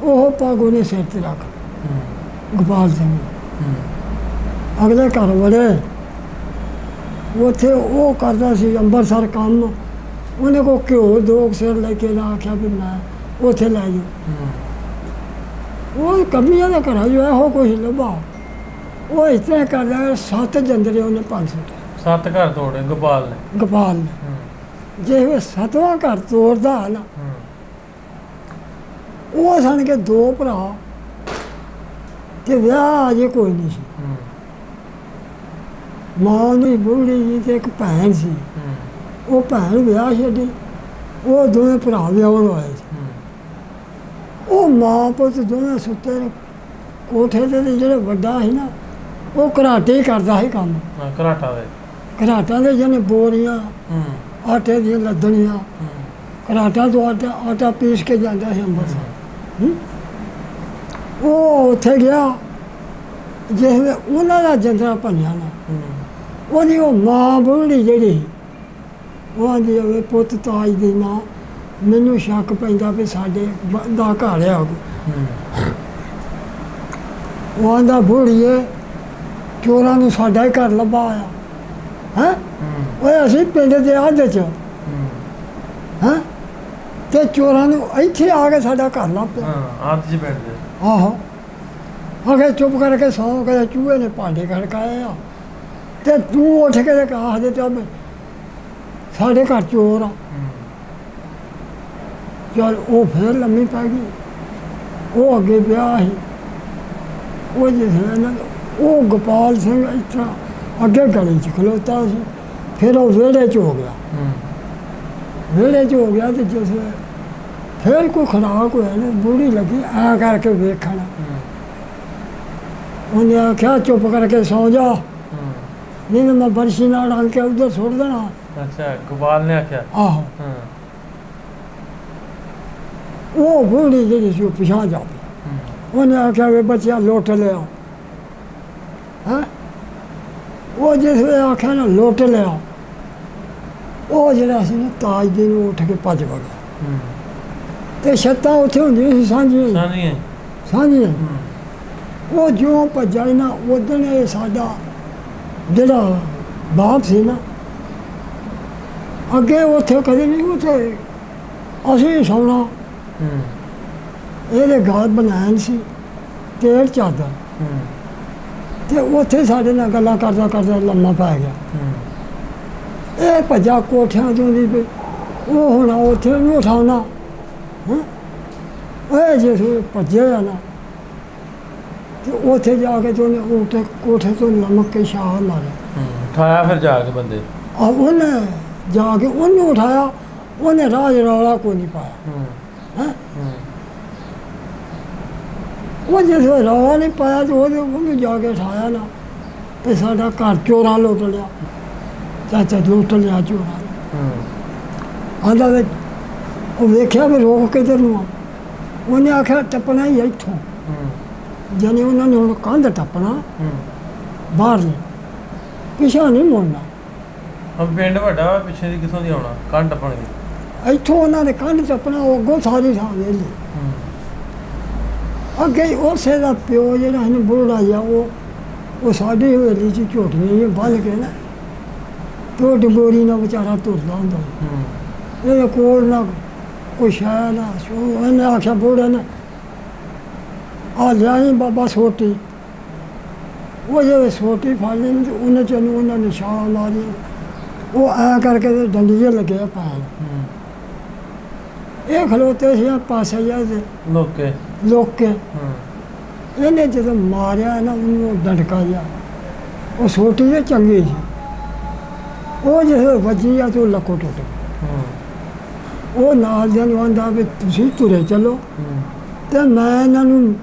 Speaker 4: ਉਹ ਪੱਗ ਉਹਨੇ ਸਿਰ 'ਤੇ ਰੱਖ ਗੋਪਾਲ ਸਿੰਘ। ਅਗਲੇ ਘਰ ਵੜੇ, ਉੱਥੇ ਉਹ ਕਰਦਾ ਸੀ ਅੰਬਰਸਰ ਕੰਮ। ਉਹਨੇ ਕੋ ਘਿਓ 2 ਸਿਰ ਲੈ ਕੇ ਨਾ ਆਖਿਆ ਵੀ ਮੈਂ ਉੱਥੇ ਲੈ ਜਾਓ। ਉਹ ਕਮੀਆਂ ਦਾ ਘਰ ਜੋ ਇਹੋ ਕੁਛ ਲੱਭਾ। ਉਹ ਇਸ ਤਰ੍ਹਾਂ ਕਰਦਾ 7 ਜੰਦਰੇ ਉਹਨੇ 5 ਸੁੱਟੇ।
Speaker 3: 7 ਘਰ ਤੋੜੇ ਗੋਪਾਲ ਨੇ। ਜੇ 7ਵਾਂ ਘਰ ਤੋੜਦਾ ਨਾ ਉਹ ਸਨ ਕੇ 2 ਭਰਾ ਤੇ ਵਿਆਹ ਅਜੇ ਕੋਈ ਨਹੀਂ ਸੀ। ਮਾਂ ਦੀ ਬੁੜੀ ਜੀ ਤੇ ਇੱਕ ਭੈਣ ਸੀ। ਉਹ ਭੈਣ ਵਿਆਹ ਛੱਡੀ। ਉਹ ਦੋਵੇਂ ਭਰਾ ਵਿਆਹਣ ਆਏ ਸੀ। ਉਹ ਮਾਂ ਪੁੱਤ ਦੋਵੇਂ ਸੁੱਤੇ ਕੋਠੇ ਤੇ ਜਿਹੜਾ ਵੱਡਾ ਸੀ ਨਾ
Speaker 4: ਉਹ ਘਰਾਟੇ ਹੀ ਕਰਦਾ ਸੀ ਕੰਮ।
Speaker 3: ਘਰਾਟਾ ਦੇ
Speaker 4: ਘਰਾਟਾਂ ਦੇ ਜਿਹਨੇ ਬੋਰੀਆਂ
Speaker 3: ਹੂੰ
Speaker 4: ਆਟੇ ਦੀਆਂ ਲੱਦਣੀਆਂ,
Speaker 3: ਹੂੰ
Speaker 4: ਘਰਾਟਾਂ ਤੋਂ ਆਟਾ ਪੀਸ ਕੇ ਜਾਂਦਾ ਸੀ ਅੰਮ੍ਰਿਤਸਰ। ਉਹ ਉੱਥੇ ਗਿਆ, ਜਿਸ ਉਹਨਾਂ ਦਾ ਜੰਦਰਾ ਭੰਨਿਆ ਨਾ,
Speaker 3: ਹੂੰ
Speaker 4: ਉਹਦੀ ਉਹ ਮਾਂ ਬੁੜੀ ਜਿਹੜੀ ਉਹ ਆਂਦੀ ਹੋਵੇ ਪੁੱਤ ਤਾਜ ਦੀ ਮਾਂ, ਮੈਨੂੰ ਸ਼ੱਕ ਪੈਂਦਾ ਵੀ ਸਾਡੇ ਦਾ ਘਰ ਆ।
Speaker 3: ਹੂੰ
Speaker 4: ਉਹ ਆਂਦਾ ਬੁੜੀਏ ਚੋਰਾਂ ਨੂੰ ਸਾਡਾ ਹੀ ਘਰ ਲੱਭਾ ਆਇਆ ਹੈ।
Speaker 3: ਹੂੰ
Speaker 4: ਓਏ ਅਸੀਂ ਪਿੰਡ ਦੇ ਅੱਧ 'ਚ
Speaker 3: ਹੂੰ
Speaker 4: ਹੈਂ ਤੇ ਚੋਰਾਂ ਨੂੰ ਇੱਥੇ ਆ ਕੇ ਸਾਡਾ ਘਰ ਲੱਭ ਪਿਆ।
Speaker 3: ਹਾਂ ਆਦਿ ਚ ਬੈਠਦੇ
Speaker 4: ਆਹੋ ਆਖੇ ਚੁੱਪ ਕਰਕੇ ਸੌਂ ਕੇ ਚੂਹੇ ਨੇ ਭਾਂਡੇ ਖੜਕਾਏ ਆ ਤੇ ਤੂੰ ਉੱਠ ਕੇ ਤੇ ਆਖ ਦੇ ਤੇ ਸਾਡੇ ਘਰ ਚੋਰ ਆ।
Speaker 3: ਹੂੰ
Speaker 4: ਚੱਲ ਉਹ ਫਿਰ ਲੰਮੀ ਪੈ ਗਈ। ਉਹ ਅੱਗੇ ਵਿਆਹ ਸੀ, ਉਹ ਜਿਸ ਨਾ ਉਹ ਗੋਪਾਲ ਸਿੰਘ ਇਸ ਤਰ੍ਹਾਂ ਅੱਗੇ ਗਲੀ 'ਚ ਖਲੋਤਾ ਸੀ। ਫਿਰ ਉਹ ਵਿਹੜੇ 'ਚ ਹੋ ਗਿਆ।
Speaker 3: ਹੂੰ
Speaker 4: ਵਿਹੜੇ 'ਚ ਹੋ ਗਿਆ ਤੇ ਜਿਸ ਵੇਲੇ ਫਿਰ ਕੋਈ ਖੁਰਾਕ ਹੋਇਆ ਨਾ, ਬੁੜੀ ਲੱਗੀ ਐਂ ਕਰਕੇ ਵੇਖਣ। ਉਹਨੇ ਆਖਿਆ ਚੁੱਪ ਕਰਕੇ ਸੌਂ ਜਾ,
Speaker 3: ਹੂੰ
Speaker 4: ਨਹੀਂ ਤਾਂ ਮੈਂ ਬਰਸ਼ੀ ਨਾਲ ਆਣ ਕੇ ਉੱਧਰ ਸੁੱਟ ਦੇਣਾ।
Speaker 3: ਅੱਛਾ ਗੋਪਾਲ ਨੇ ਆਖਿਆ।
Speaker 4: ਆਹੋ
Speaker 3: ਹਾਂ
Speaker 4: ਉਹ ਬੁੜੀ ਜਿਹੜੀ ਸੀ ਉਹ ਪਿਛਾਂ ਜਾ ਪਈ।
Speaker 3: ਹੂੰ
Speaker 4: ਉਹਨੇ ਆਖਿਆ ਵੀ ਬੱਚਿਆ ਲੁੱਟ ਲਿਆ ਹੈਂ। ਉਹ ਜਿਸ ਵੇਲੇ ਆਖਿਆ ਨਾ ਲੁੱਟ ਲਿਆ, ਉਹ ਜਿਹੜਾ ਸੀ ਨਾ ਤਾਜ ਦੇ ਨੂੰ ਉੱਠ ਕੇ ਭੱਜ ਵਗਿਆ।
Speaker 3: ਹੂੰ
Speaker 4: ਤੇ ਛੱਤਾਂ ਉੱਥੇ ਹੁੰਦੀਆਂ ਸੀ ਸਾਂਝੀਆਂ
Speaker 3: ਸਾਨੀ ਹੈ।
Speaker 4: ਸਾਂਝੀਆਂ।
Speaker 3: ਹੂੰ
Speaker 4: ਉਹ ਜਿਉਂ ਭੱਜਾ ਨਾ ਉਦੋਂ ਇਹ ਸਾਡਾ ਜਿਹੜਾ ਬਾਪ ਸੀ ਨਾ, ਅੱਗੇ ਉੱਥੇ ਕਦੇ ਨਹੀਂ ਉੱਥੇ ਅਸੀਂ ਸੌਣਾ।
Speaker 3: ਹੂੰ
Speaker 4: ਇਹਦੇ ਘਰ ਬਣਾਇਆ ਸੀ ਤੇਲ ਚਾਦਰ,
Speaker 3: ਹੂੰ
Speaker 4: ਤੇ ਉੱਥੇ ਸਾਡੇ ਨਾਲ ਗੱਲਾਂ ਕਰਦਾ ਕਰਦਾ ਲੰਮਾ ਪੈ ਗਿਆ।
Speaker 3: ਹੂੰ
Speaker 4: ਇਹ ਭੱਜਾ ਕੋਠਿਆਂ ਤੋਂ ਦੀ ਵੀ ਉਹ ਹੁਣ ਉੱਥੇ ਉਹਨੂੰ ਉਠਾਉਣਾ ਹੈਂ। ਇਹ ਜਿਸ ਭੱਜਿਆ ਨਾ ਤੇ ਉੱਥੇ ਜਾ ਕੇ ਤੇ ਉਹਨੇ ਉੱਥੇ ਕੋਠੇ ਤੋਂ ਲਮਕ ਕੇ ਛਾਲ ਮਾਰਿਆ।
Speaker 3: ਹੂੰ ਉਠਾਇਆ ਫਿਰ ਜਾ ਕੇ ਬੰਦੇ।
Speaker 4: ਆ ਉਹਨੇ ਜਾ ਕੇ ਉਹਨੂੰ ਉਠਾਇਆ, ਉਹਨੇ ਰਾਜ ਰੌਲਾ ਕੋਈ ਨਹੀਂ ਪਾਇਆ
Speaker 3: ਹੂੰ
Speaker 4: ਹੈਂ।
Speaker 3: ਹੂੰ
Speaker 4: ਉਹ ਜਿਸ ਵੇਲੇ ਰੌਲਾ ਨਹੀਂ ਪਾਇਆ ਤੇ ਉਹਨੂੰ ਜਾ ਕੇ ਉਠਾਇਆ ਨਾ ਤੇ ਸਾਡਾ ਘਰ ਚੋਰਾਂ ਲੁੱਟ ਲਿਆ। ਚਾਚਾ ਲੁੱਟ ਲਿਆ ਚੋਰਾਂ ਨੇ।
Speaker 3: ਹੂੰ
Speaker 4: ਆਂਦਾ ਵੇ ਉਹ ਵੇਖਿਆ ਵੀ ਰੋਕ ਕਿੱਧਰ ਨੂੰ ਆ। ਉਹਨੇ ਆਖਿਆ ਟੱਪਣਾ ਹੀ ਇੱਥੋਂ,
Speaker 3: ਹੂੰ
Speaker 4: ਜਾਨੀ ਉਹਨਾਂ ਨੇ ਹੁਣ ਕੰਧ ਟੱਪਣਾ
Speaker 3: ਹੂੰ
Speaker 4: ਬਾਹਰ ਨਹੀਂ, ਪਿਛਾ ਨਹੀਂ ਮੁੜਨਾ।
Speaker 3: ਹੁਣ ਪਿੰਡ ਵੱਡਾ ਵਾ, ਪਿੱਛੇ ਦੀ ਕਿੱਥੋਂ ਦੀ ਆਉਣਾ ਕੰਨ ਟੱਪਣਗੇ।
Speaker 4: ਇੱਥੋਂ ਉਹਨਾਂ ਨੇ ਕੰਧ ਟੱਪਣਾ, ਉਹ ਅੱਗੋਂ ਸਾਰੀ ਥਾਂ ਵੇਲੀ।
Speaker 3: ਹੂੰ
Speaker 4: ਅੱਗੇ ਹੀ ਉਸੇ ਦਾ ਪਿਓ ਜਿਹੜਾ ਇਹਨੂੰ ਬੁੱਢਾ ਜਿਹਾ ਉਹ ਸਾਡੀ ਹਵੇਲੀ 'ਚ ਝੋਟੀਆਂ ਜਿਹੀਆਂ ਬੰਨ੍ਹ ਕੇ ਨਾ ਤੇ ਉਹ ਡੰਗੋਰੀ ਨਾਲ ਵਿਚਾਰਾ ਤੁਰਦਾ ਹੁੰਦਾ ਸੀ।
Speaker 3: ਹੂੰ
Speaker 4: ਇਹਦੇ ਕੋਲ ਨਾ ਕੋਈ ਸ਼ੈ ਨਾ ਸੋ। ਇਹਨੇ ਆਖਿਆ ਬੁੱਢੇ ਨੇ ਆ ਲਿਆਈ ਬਾਬਾ ਸੋਟੀ। ਉਹ ਜਦੋਂ ਸੋਟੀ ਫੜ ਲਈ ਤੇ ਉਹਨੇ ਚੋਂ ਉਹਨਾਂ ਨੇ ਛਾਲ ਮਾਰੀ। ਉਹ ਐਂ ਕਰਕੇ ਤੇ ਡੰਡੀਏ ਲੱਗਿਆ ਪੈਣ।
Speaker 3: ਹੂੰ
Speaker 4: ਇਹ ਖਲੋਤੇ ਸੀ ਪਾਸੇ ਜਾ ਤੇ
Speaker 3: ਲੋਕੇ।
Speaker 4: ਲੋਕ ਕੇ
Speaker 3: ਹੂੰ
Speaker 4: ਇਹਨੇ ਜਦੋਂ ਮਾਰਿਆ ਨਾ ਉਹਨੂੰ ਡੰਡਕਾ ਜਿਹਾ, ਉਹ ਸੋਟੀ ਜੇ ਚੰਗੀ ਸੀ, ਉਹ ਜਦੋਂ ਵੱਜੀ ਆ ਤੇ ਉਹ ਲੱਕੋ ਟੁੱਟ ਗਈ।
Speaker 3: ਹੂੰ
Speaker 4: ਉਹ ਨਾਲ ਦੇ ਨੂੰ ਆਂਦਾ ਵੀ ਤੁਸੀਂ ਤੁਰੇ ਚੱਲੋ
Speaker 3: ਹੂੰ
Speaker 4: ਤੇ ਮੈਂ ਇਹਨਾਂ ਨੂੰ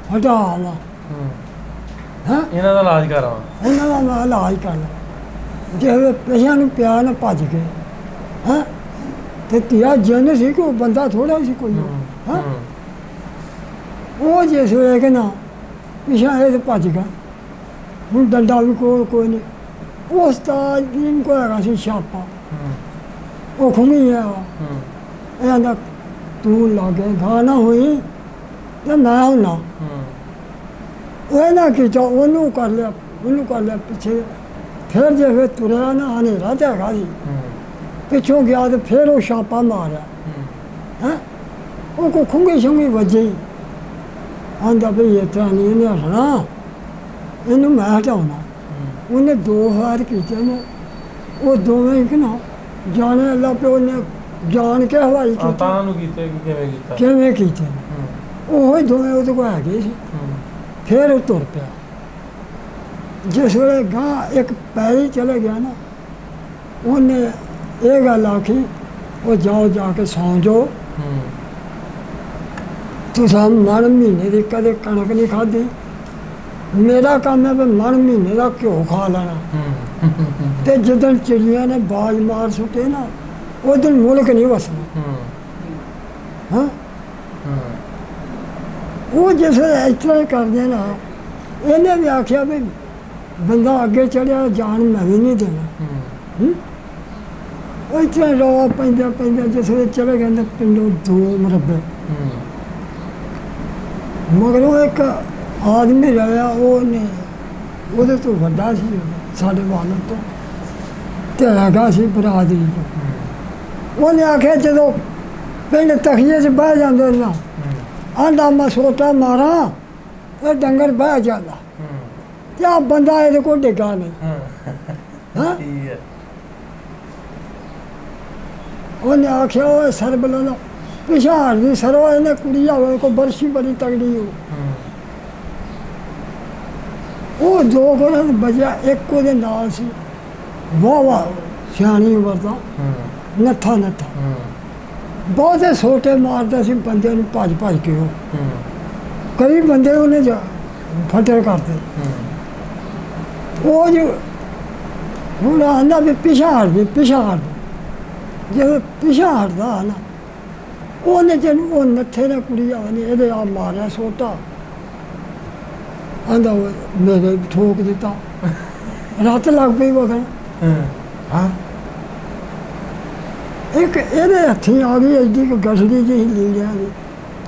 Speaker 4: ਹਟਾ ਆਵਾਂ
Speaker 3: ਹੂੰ
Speaker 4: ਹੈਂ।
Speaker 3: ਇਹਨਾਂ ਦਾ ਇਲਾਜ ਕਰਾਵਾਂ।
Speaker 4: ਇਹਨਾਂ ਦਾ ਮੈਂ ਇਲਾਜ ਕਰਨਾ। ਜੇ ਪਿਛਿਆਂ ਨੂੰ ਪਿਆ ਨਾ ਭੱਜ ਗਏ ਹੈਂ ਤੇ ਧੀਆ ਜਨ ਸੀ ਕਿ ਉਹ ਬੰਦਾ ਥੋੜਾ ਸੀ ਕੋਈ
Speaker 3: ਹੂੰ
Speaker 4: ਹੈਂ।
Speaker 3: ਹੂੰ
Speaker 4: ਉਹ ਜਿਸ ਵੇਲੇ ਕਿ ਨਾ ਪਿਛਾ ਇਹ ਤੇ ਭੱਜ ਗਿਆ। ਹੁਣ ਡੰਡਾ ਵੀ ਕੋਈ ਨਹੀਂ। ਉਹ ਉਸਤਾਦ ਜੀ ਕੋਲ ਹੈਗਾ ਸੀ ਛਾਪਾ,
Speaker 3: ਹੂੰ
Speaker 4: ਉਹ ਖੁੰਮੀ ਆ।
Speaker 3: ਹੂੰ
Speaker 4: ਇਹ ਆਂਦਾ ਤੂੰ ਲਾਗੇ ਗਾਣਾ ਹੋਈ ਤੇ ਮੈਂ ਹੁਣਾ।
Speaker 3: ਹੂੰ
Speaker 4: ਉਹ ਨਾ ਕੀਤਾ, ਉਹਨੂੰ ਕਰ ਲਿਆ ਪਿੱਛੇ। ਫਿਰ ਜੇ ਫਿਰ ਤੁਰਿਆ ਨਾ ਹਨੇਰਾ ਤੇ ਹੈਗਾ ਸੀ,
Speaker 3: ਹੂੰ
Speaker 4: ਪਿੱਛੋਂ ਗਿਆ ਤੇ ਫਿਰ ਉਹ ਛਾਪਾ ਮਾਰਿਆ ਹੈਂ। ਉਹ ਕੋ ਖੁੰਗੀ ਸ਼ੁੰਗੀ ਵੱਜੀ। ਆਂਦਾ ਵੀ ਇਸ ਤਰ੍ਹਾਂ ਨਹੀਂ ਇਹਨੇ ਹਟਣਾ, ਇਹਨੂੰ ਮੈਂ ਹਟਾਉਣਾ। ਉਹਨੇ 2 ਵਾਰ ਕੀਤੇ ਨੇ, ਉਹ ਦੋਵੇਂ ਕਿ ਨਾ ਜਾਣੇ ਅੱਲਾ ਪਿਓ ਨੇ ਜਾਣ ਕੇ ਹਵਾਈ ਕੀਤੀ।
Speaker 3: ਤਾਂ ਨੂੰ ਕੀਤੇ ਕਿ ਕਿਵੇਂ ਕੀਤਾ।
Speaker 4: ਕਿਵੇਂ ਕੀਤੇ ਨੇ
Speaker 3: ਹੂੰ
Speaker 4: ਉਹ ਹੀ ਦੋਵੇਂ ਉਹਦੇ ਕੋਲ ਹੈਗੇ ਸੀ।
Speaker 3: ਹੂੰ
Speaker 4: ਫਿਰ ਉਹ ਤੁਰ ਪਿਆ। ਜਿਸ ਵੇਲੇ ਗਾਂ ਇੱਕ ਪੈਰੀ ਚਲੇ ਗਿਆ ਨਾ, ਉਹਨੇ ਇਹ ਗੱਲ ਆਖੀ, ਉਹ ਜਾਓ ਜਾ ਕੇ ਸੌਂ ਜਾਓ,
Speaker 3: ਹੂੰ
Speaker 4: ਤੁਸੀਂ ਮਨ ਮਹੀਨੇ ਦੀ ਕਦੇ ਕਣਕ ਨਹੀਂ ਖਾਧੀ मेरा काम है भी मन महीने का घ्यो खा लेना ते जिदन चिड़िया ने बाज मार सुटे ना उस दिन मुल्क नहीं वसना। हाँ वो जिस इस तरह करते ना इन्हें भी आख्या भी बंदा अगे चढ़िया जान मैं भी नहीं देना। वो इस तरह रौला पैंदा पैंदा जिस वे चले गए पिंडों 2 मुरब्बे मगर वो एक आदमी रहा वो तो वड्डा सी साढ़े वालों तो हैगा सी बरादरी तो उन्हें आख्या जो पिंड तखिए से बह जाते ना आंदा मैं सोटा मारा ये डंगर बह जाता क्या बंदा ये को डिगा नहीं। हाँ उन्हें आख्या वो सर बना पिछा हटती सरवा इन्हें कुड़ी आवे को बरसी बड़ी तगड़ी हो वो 2 घोड़े बजा एक को दे नाल सी वाह वाह सियानी उम्र का नत्था नत्था बहुत सोटे मारता सी बंदे नूं भज भज के हो कई बंदे उन्हें फटे करते वो जो हूँ आंदा भी पिछा हट जो पिछा हटता है ना उन्हें जन वो नत्थे ने कुड़ी आने ये आ मारा सोटा आंदा मेरे ठोक दिता रात लग गई वो हाँ एक ये हथी आ गई एडी गसड़ी जी ली गया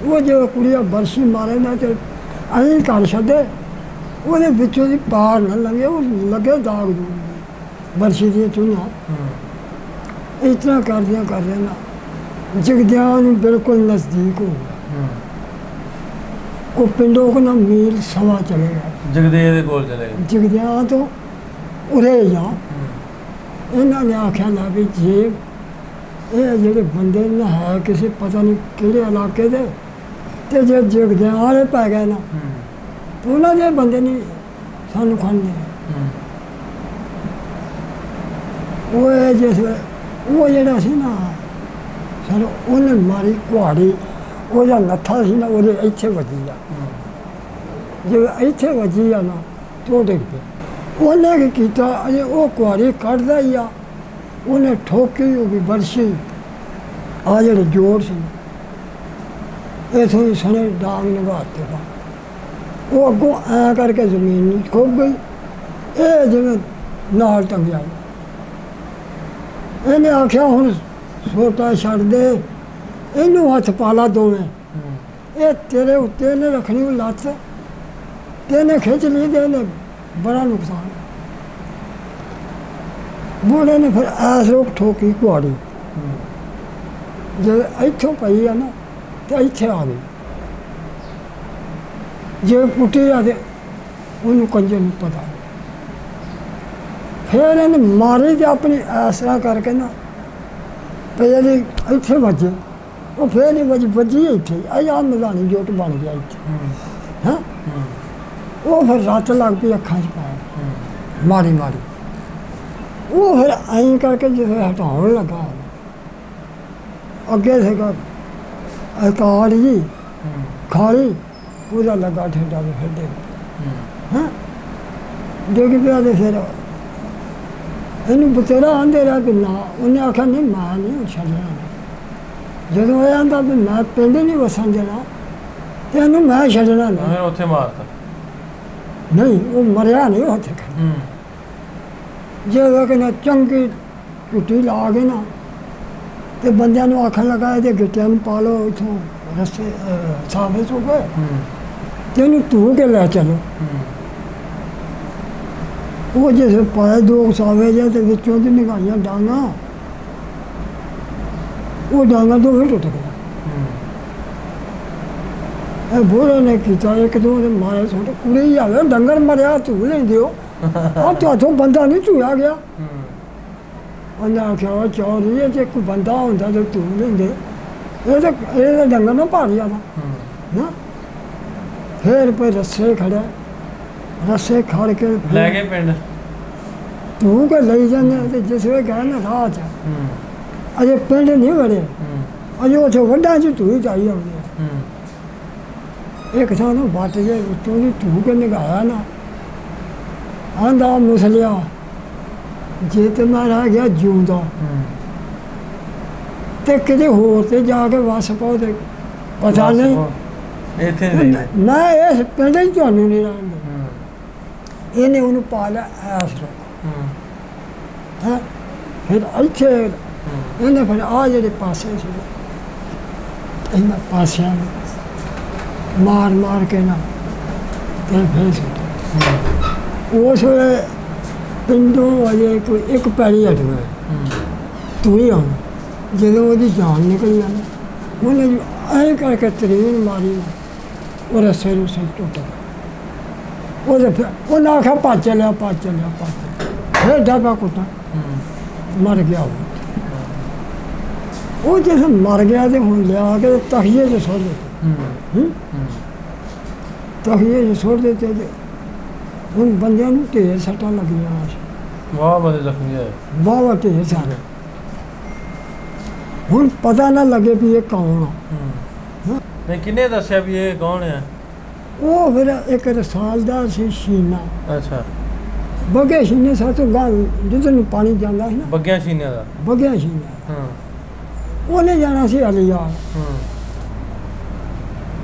Speaker 4: वो जो कुड़िया बरसी मारे ना तो अं कर छे वो बिचों की पार न लगे वो लगे दाग दूग बरसी दी चूना इस तरह कर ना जगदिया बिल्कुल नज़दीक हो गया को पिंडों को ना मील सवा चलेगा जगदिया तो उरे जा इन्होंने आख्या ना भी जे ये जेडे बंदे ना है किसी पता नहीं किहड़े इलाके दे ते जे जगदिया वाले पै गए ना तो उन्होंने बंदे नहीं सानू खाने वो जिस वो जेड़ा सी ना सर उन्हें मारी कुहाड़ी वो नत्था सी ना वो इत्थे वजी आ जो इत्थे वजी आ ना तो डिग पे उन्हें किया अजे वो कुहाड़ी कटदा ही आ उन्हें ठोकी होगी बरसी आ जेड़े जोड़ सी इथों ही सने डांग निभाते था वो अगों ऐ करके जमीन नहीं खुब गई ये जिवें नाल टंगिया इन्हें आख्या हुण सोटा छड़ दे इनू हथ पाला दोवें ये तेरे उत्ते ने रखनी लत्त तेने खिंच ली ते बड़ा नुकसान। बूढ़े ने फिर ऐस रोक ठोकी कुहाड़ी जो इत्थों पई है ना तो इत्थे आ गई जो पुट्टी आ तो उन्होंने कंजे नहीं पता फिर इन्हें मारी तो अपनी ऐसरा करके ना पहले इत्थे बजे वो फिर नहीं बजी इत्थे आ मैदानी जोट बन गया इत्थे। हाँ वो फिर रत्त लग पई अखां च पाया मारी मारी वो फिर आई करके जिसे हटाने लगा अगे से अकाल जी खाली पूरा लगा ठेडा तो फिर डिग पिया। हाँ डिग पिया तो फिर इन बतेरा आंदे रहा कि ना उन्हें आख्या नहीं मैं नहीं छड़ना जो यह आंदा भी मैं पिंड नहीं वसन देना तो इनू मैं छड़ना नहीं वो मरिया नहीं उत्थे जे कहना चंगी टुटी ला गई ना तो बंदियां नूं आखन लगा ये गिट्टियां नूं पा लो इथों रस्ते साबित हो गए तो इन्हूं धू के लै चलो वो जिस पाए 2 सावे जे तो विचों दी निगाहियां डांगा वो डांगा तो फिर टुट गया। बूढ़े ने किया 1-2 ने मारे छोटे कुड़ी ही आवे डंगर मरिया धू नहीं दियो और तो हाथों बंदा नहीं धोया गया उन्हें आख्या चौधरी है जो कोई बंदा होंदा तो धू लेंदे ये डंगर ना भारी जाता ना फिर कोई रस्से खड़े रस्से खड़ के
Speaker 3: लै गए पिंड
Speaker 4: धू के ले जाने जिस वे गए ना राह च अजे पिंड नहीं वड़े अजे उत्थे वड्डा च धू चाहिए होंदी ਇੱਕ ਥਾਂ ਨੂੰ ਵੱਟ ਜੇ ਉੱਤੋਂ ਦੀ ਧੂ ਕੇ ਨਿਗਾਇਆ ਨਾ, ਆਂਦਾ ਮੁਸਲਿਆ ਜੇ ਤੇ ਮੈਂ ਰਹਿ ਗਿਆ ਜਿਉਂਦਾ ਤੇ ਕਿਤੇ ਹੋਰ ਤੇ ਜਾ ਕੇ ਵਸ ਪਾਓ ਤੇ ਪਤਾ ਨਹੀਂ
Speaker 3: ਇੱਥੇ ਨਹੀਂ ਰਹਿੰਦੇ।
Speaker 4: ਮੈਂ ਇਸ ਪਿੰਡ ਹੀ ਤੁਹਾਨੂੰ ਨਹੀਂ ਰਹਿੰਦਾ। ਇਹਨੇ ਉਹਨੂੰ ਪਾ ਲਿਆ ਐਸ ਹੈਂ ਫਿਰ ਇੱਥੇ ਇਹਨੇ ਫਿਰ ਆ ਜਿਹੜੇ ਪਾਸੇ ਸੀ ਇਹਨਾਂ ਪਾਸਿਆਂ ਨੂੰ ਮਾਰ ਮਾਰ ਕੇ ਨਾ ਤੇ ਫਿਰ ਸੁੱਟੇ। ਉਸ ਵੇਲੇ ਪਿੰਡੋਂ ਅਜੇ ਕੋਈ ਇੱਕ ਪੈੜੀ ਹਟਣਾ ਤੂੰ ਹੀ ਆਉਂ ਜਦੋਂ ਉਹਦੀ ਜਾਨ ਨਿਕਲ ਜਾਣੀ ਉਹਨੇ ਐਂ ਕਰਕੇ ਤਰੀਨ ਮਾਰੀ ਉਹ ਰਸੇ ਨੂੰ ਸਿਰ ਟੁੱਟ ਗਿਆ। ਉਹਦੇ ਫਿਰ ਉਹਨਾਂ ਆਖਿਆ ਭੱਜ ਚੱਲਿਆ ਫਿਰ ਡਾਬਾ ਕੁੱਟਾ ਮਰ ਗਿਆ ਉਹ ਜਦੋਂ ਮਰ ਗਿਆ ਤੇ ਹੁਣ ਲਿਆ ਕੇ ਤਖੀਏ 'ਚ ਸੁੱਟ ਦਿੱਤੇ। ਤਖੀਏ 'ਚ ਸੁੱਟ ਦਿੱਤੇ ਤੇ ਹੁਣ ਬੰਦਿਆਂ ਨੂੰ ਢੇਰ ਸੱਟਾਂ ਲੱਗੀਆਂ ਸੀ।
Speaker 3: ਵਾਹ ਬੰਦੇ ਜ਼ਖਮੀ ਹੋਏ।
Speaker 4: ਵਾਹ ਢੇਰ ਸਾਰੇ। ਹੁਣ ਪਤਾ ਨਾ ਲੱਗੇ ਵੀ ਇਹ ਕੌਣ ਆ।
Speaker 3: ਨਹੀਂ ਕਿਹਨੇ ਦੱਸਿਆ ਵੀ ਇਹ ਕੌਣ ਹੈ?
Speaker 4: ਉਹ ਫਿਰ ਇੱਕ ਰਸਾਲਦਾਰ ਸੀ ਸ਼ੀਨਾ।
Speaker 3: ਅੱਛਾ
Speaker 4: ਬੱਗੇ ਸ਼ੀਨੇ ਸਾਥੋਂ ਗਾਂ ਜਿੱਧਰ ਨੂੰ ਪਾਣੀ ਜਾਂਦਾ ਸੀ ਨਾ
Speaker 3: ਬੱਗਿਆ ਸ਼ੀਨੇ ਦਾ।
Speaker 4: ਬੱਗਿਆ ਸ਼ੀਨਾ
Speaker 3: ਹਾਂ
Speaker 4: ਉਹਨੇ ਜਾਣਾ ਸੀ ਅਲੀਆਲ।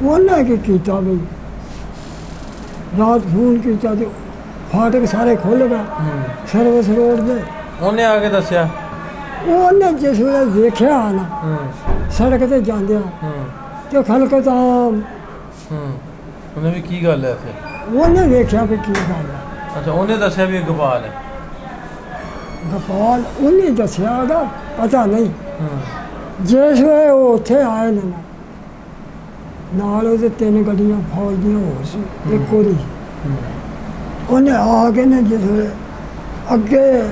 Speaker 4: ਉਹਨੇ ਕੀ ਕੀਤਾ ਬਈ ਰਾਤ ਫੋਨ ਕੀਤਾ ਤੇ ਫਾਟਕ ਸਾਰੇ ਖੁੱਲ੍ਹ ਗਏ ਸਰਵਿਸ ਰੋਡ ਦੇ।
Speaker 3: ਉਹਨੇ ਆ ਕੇ ਦੱਸਿਆ?
Speaker 4: ਉਹਨੇ ਜਿਸ ਵੇਲੇ ਵੇਖਿਆ ਨਾ ਸੜਕ ਤੇ ਜਾਂਦਿਆਂ ਤੇ ਖਲਕ ਤਾਂ
Speaker 3: ਉਹਨੇ ਵੀ ਕੀ ਗੱਲ ਹੈ ਇੱਥੇ?
Speaker 4: ਉਹਨੇ ਵੇਖਿਆ ਵੀ ਕੀ ਗੱਲ ਹੈ।
Speaker 3: ਅੱਛਾ ਉਹਨੇ ਦੱਸਿਆ ਵੀ ਇਹ ਗੋਪਾਲ ਹੈ?
Speaker 4: ਗੋਪਾਲ ਉਹਨੇ ਦੱਸਿਆ ਉਹਦਾ ਪਤਾ ਨਹੀਂ। ਜਿਸ ਵੇਲੇ ਉਹ ਉੱਥੇ ਆਏ ਨੇ ਨਾਲ ਉਹਦੇ 3 ਗੱਡੀਆਂ ਫੌਜ ਦੀਆਂ ਹੋਰ ਸੀ ਇੱਕ ਉਹਦੀ। ਉਹਨੇ ਆ ਕੇ ਨੇ ਜਿਸ ਵੇਲੇ ਅੱਗੇ